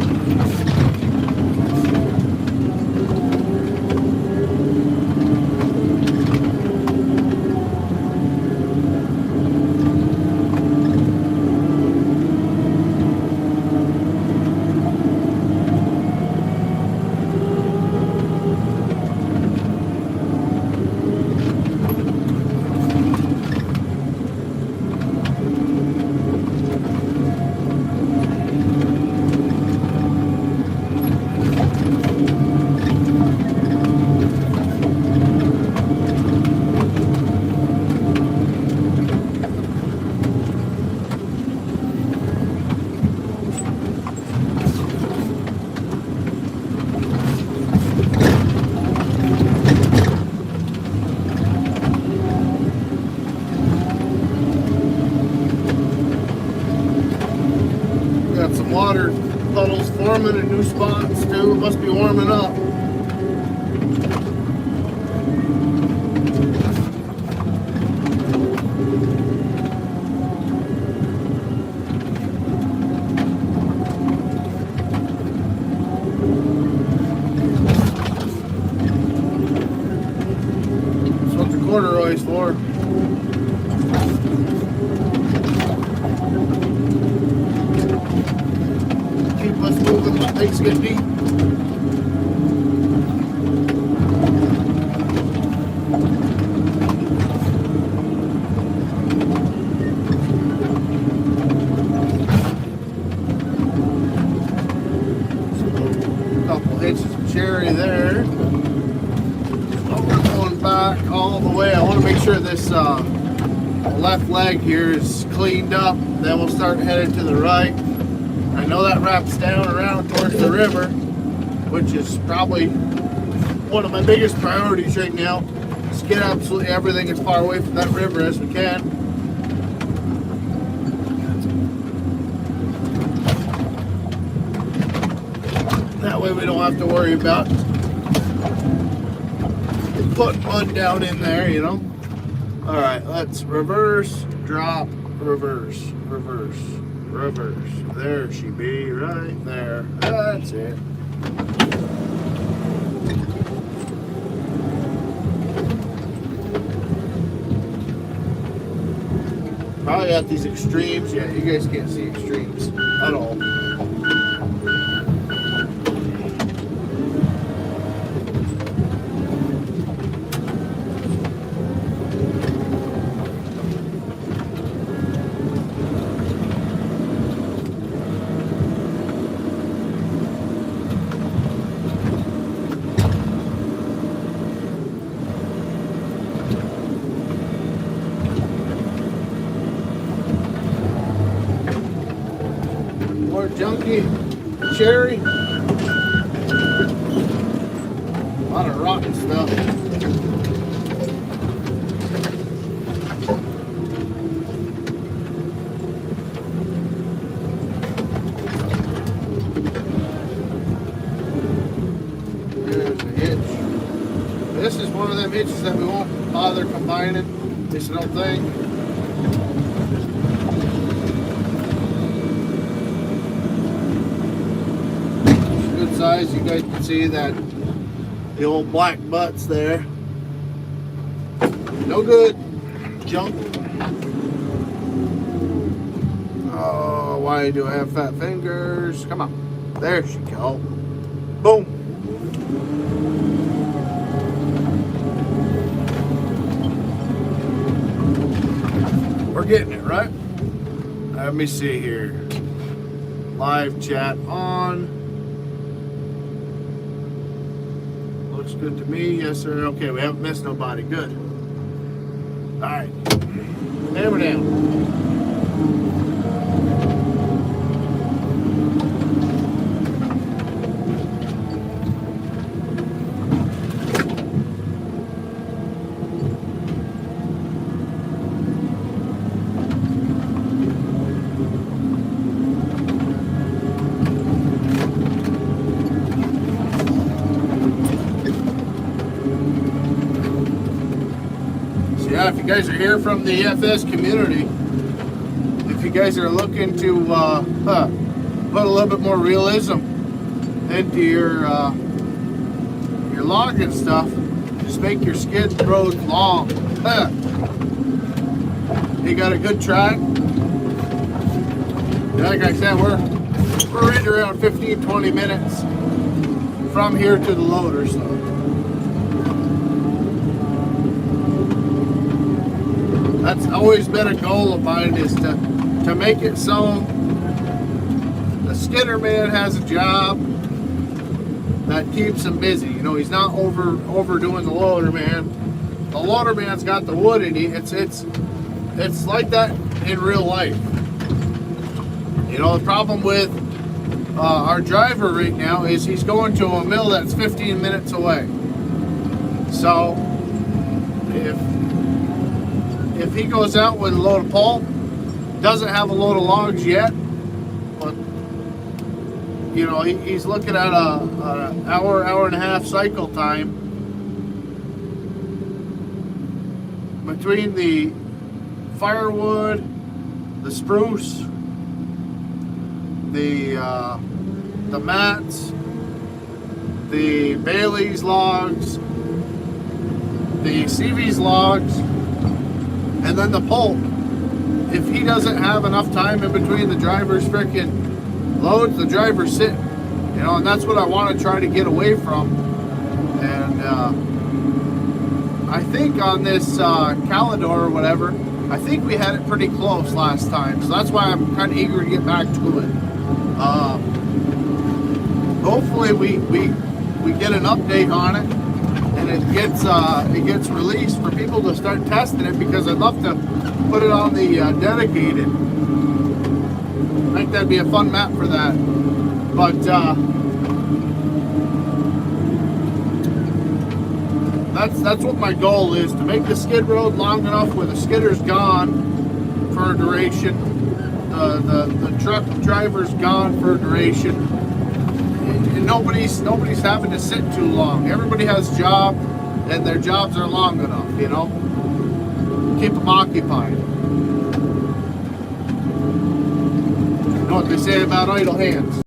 Got some water puddles forming in new spots too. It must be warming up. That's what the couple hitches of cherry there. So we're going back all the way. I want to make sure this left leg here is cleaned up. Then we'll start heading to the right. I know that wraps down around towards the river, which is probably one of my biggest priorities right now. Is get absolutely everything as far away from that river as we can. That way we don't have to worry about putting mud down in there, you know. All right, let's reverse, drop, reverse, reverse, reverse. There she be, right there. That's it. Probably at these extremes. Yeah, you guys can't see extremes at all. Junkie cherry. A lot of rotten stuff. There's a hitch. This is one of them hitches that we won't bother combining. This little thing. Size, you guys can see that the old black butts there. No good. Junk. Oh, why do I have fat fingers? Come on. There she go. Boom. We're getting it, right? Let me see here. Live chat on. Looks good to me. Yes, sir. Okay, we haven't missed nobody. Good. All right. Hammer down. If you guys are here from the FS community, if you guys are looking to put a little bit more realism into your logging stuff, just make your skid roads long. You got a good track. Like I said, we're right around 15-20 minutes from here to the loader. So. That's always been a goal of mine, is to make it so the skidder man has a job that keeps him busy. You know, he's not overdoing the loader man. The loader man's got the wood, and it's like that in real life. You know, the problem with our driver right now is he's going to a mill that's 15 minutes away. So if he goes out with a load of pulp, doesn't have a load of logs yet, but you know, he's looking at an hour and a half cycle time between the firewood, the spruce, the mats, the Bailey's logs, the CV's logs, and then the pulp. If he doesn't have enough time in between the driver's freaking loads, the driver's sitting. You know, and that's what I want to try to get away from. And I think on this Calidor or whatever, I think we had it pretty close last time. So that's why I'm kind of eager to get back to it. hopefully we get an update on it and it gets released for people to start testing it, because I'd love to put it on the dedicated. I think that'd be a fun map for that. But that's what my goal is, to make the skid road long enough where the skidder's gone for a duration, the truck driver's gone for a duration, and nobody's having to sit too long. Everybody has a job, and their jobs are long enough, you know. Keep them occupied. You know what they say about idle hands.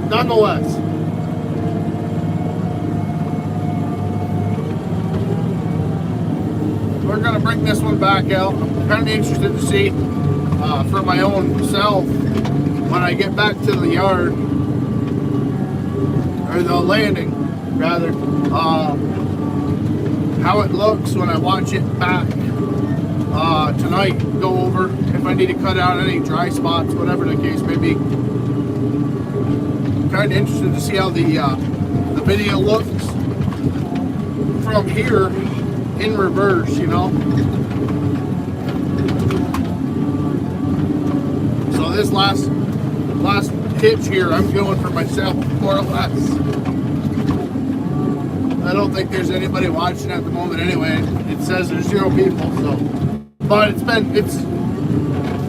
Nonetheless, we're going to bring this one back out. I'm kind of interested to see for my own self when I get back to the yard, or the landing rather, how it looks when I watch it back tonight. Go over if I need to cut out any dry spots, whatever the case may be. Kind of interested to see how the video looks from here in reverse, you know. So this last hitch here, I'm going for myself, more or less. I don't think there's anybody watching at the moment anyway. It says there's 0 people, so. But it's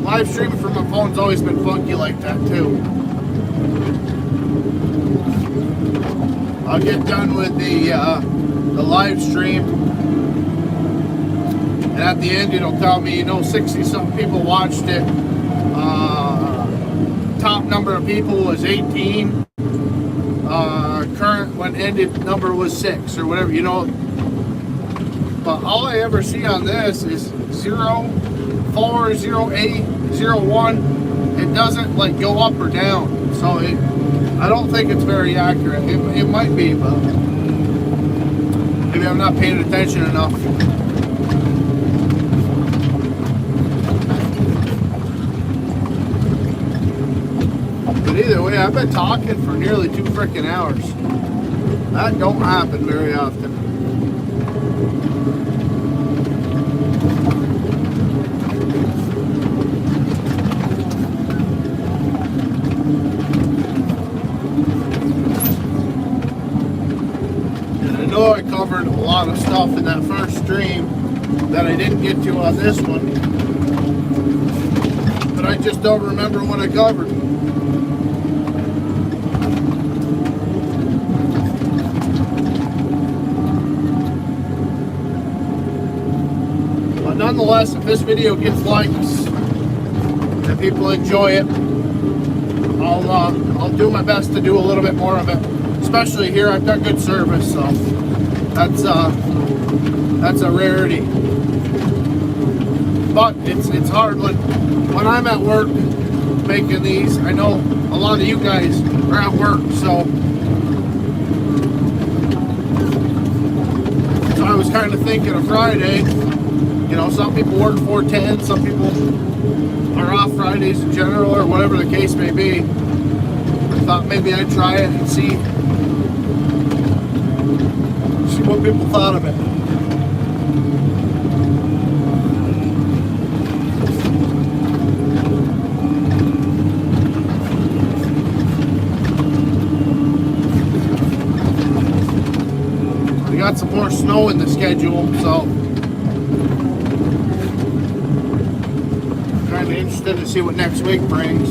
live streaming from my phone's always been funky like that too. I'll get done with the live stream, and at the end it'll tell me, you know, 60-something people watched it. Top number of people was 18. Current when ended number was 6 or whatever, you know. But all I ever see on this is 0, 4, 0, 8, 0, 1. It doesn't like go up or down, so I don't think it's very accurate. It might be, but maybe I'm not paying attention enough. But either way, I've been talking for nearly 2 freaking hours. That don't happen very often. I covered a lot of stuff in that first stream that I didn't get to on this one, but I just don't remember what I covered. But nonetheless, if this video gets likes and people enjoy it, I'll do my best to do a little bit more of it. Especially here, I've got good service, so that's a rarity. But it's hard when I'm at work making these. I know a lot of you guys are at work, so I was kind of thinking of Friday. You know, some people work 4/10, some people are off Fridays in general, or whatever the case may be. I thought maybe I'd try it and see what people thought of it. We got some more snow in the schedule, so kind of interested to see what next week brings.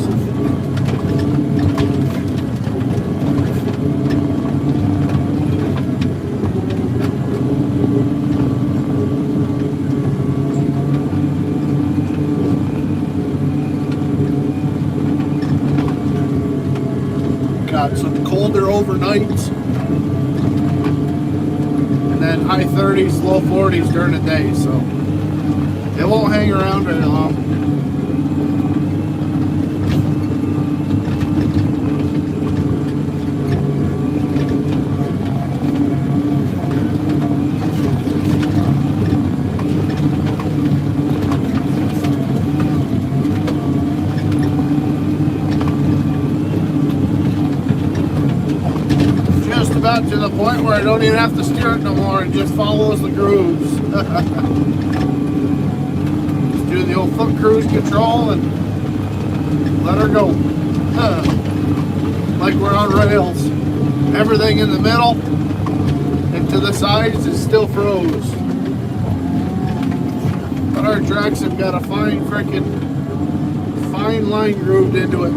Got some colder overnights, and then high 30s, low 40s during the day, so it won't hang around very long. about to the point where I don't even have to steer it no more. It just follows the grooves. Just do the old foot cruise control and let her go. Like we're on rails. Everything in the middle and to the sides is still froze. But our tracks have got a fine line grooved into it.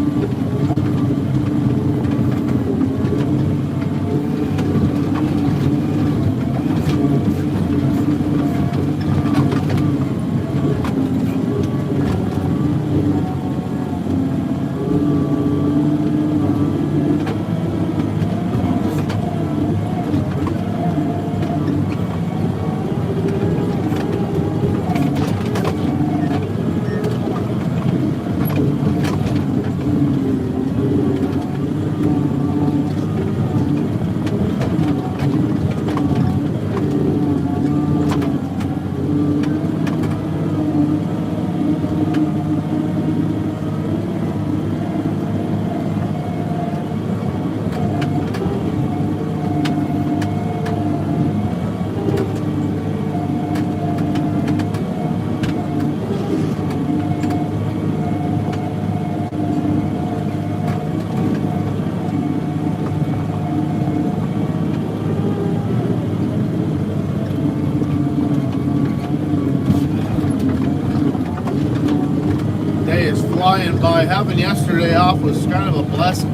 Flying by. Having yesterday off was kind of a blessing.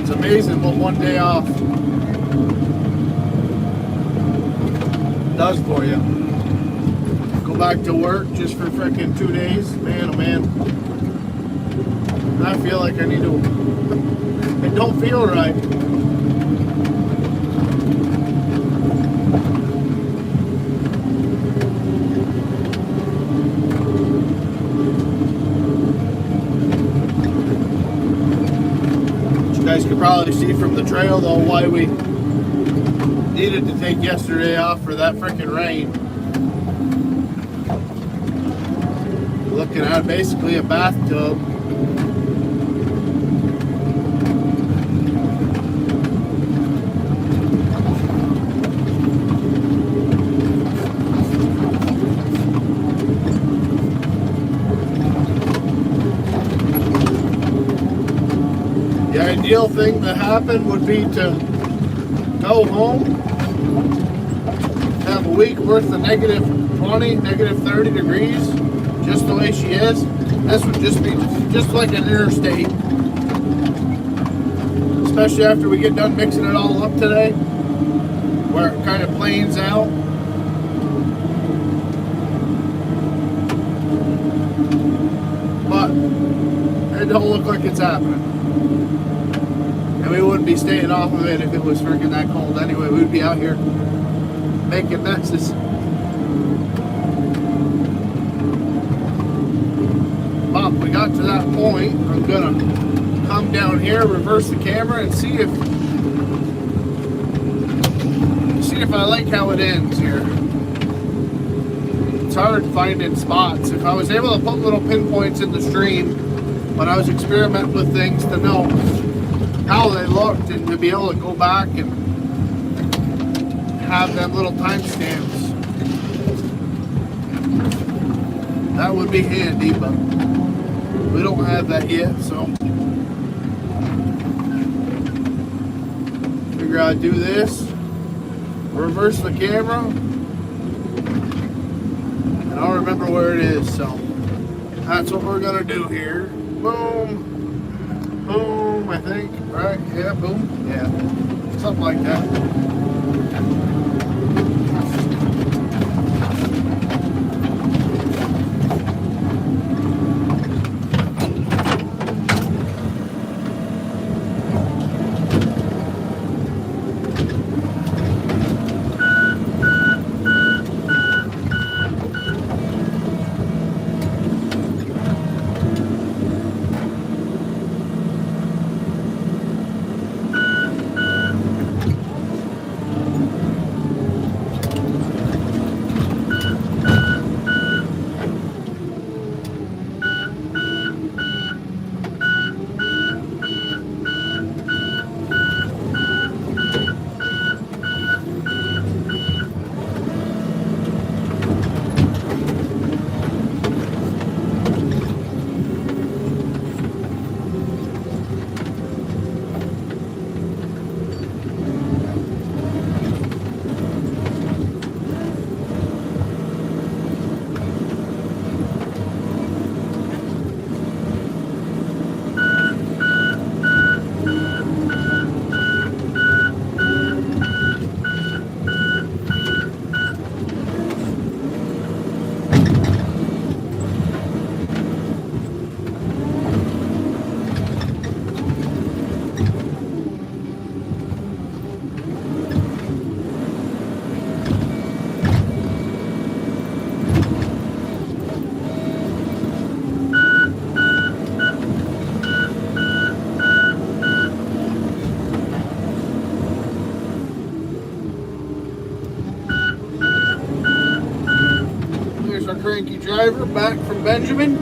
It's amazing what one day off does for you. Go back to work just for freaking 2 days. Man, oh man. I feel like I need to. It don't feel right. You guys could probably see from the trail though why we needed to take yesterday off for that freaking rain. Looking at basically a bathtub. The ideal thing to happen would be to go home, have a week worth of negative 20, negative 30 degrees, just the way she is. This would just be just like an interstate. Especially after we get done mixing it all up today, where it kind of planes out. But it don't look like it's happening. And we wouldn't be staying off of it if it was freaking that cold anyway. We'd be out here making messes. But we got to that point. I'm gonna come down here, reverse the camera, and see if I like how it ends here. It's hard finding spots. If I was able to put little pinpoints in the stream when I was experimenting with things to know how they looked and to be able to go back and have them little timestamps, that would be handy, but we don't have that yet, so figure I'd do this, reverse the camera, and I'll remember where it is. So that's what we're gonna do here. Boom. Boom, I think, right? Yeah, boom. Yeah, something like that. driver back from Benjamin.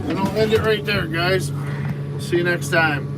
And I'll end it right there, guys. See you next time.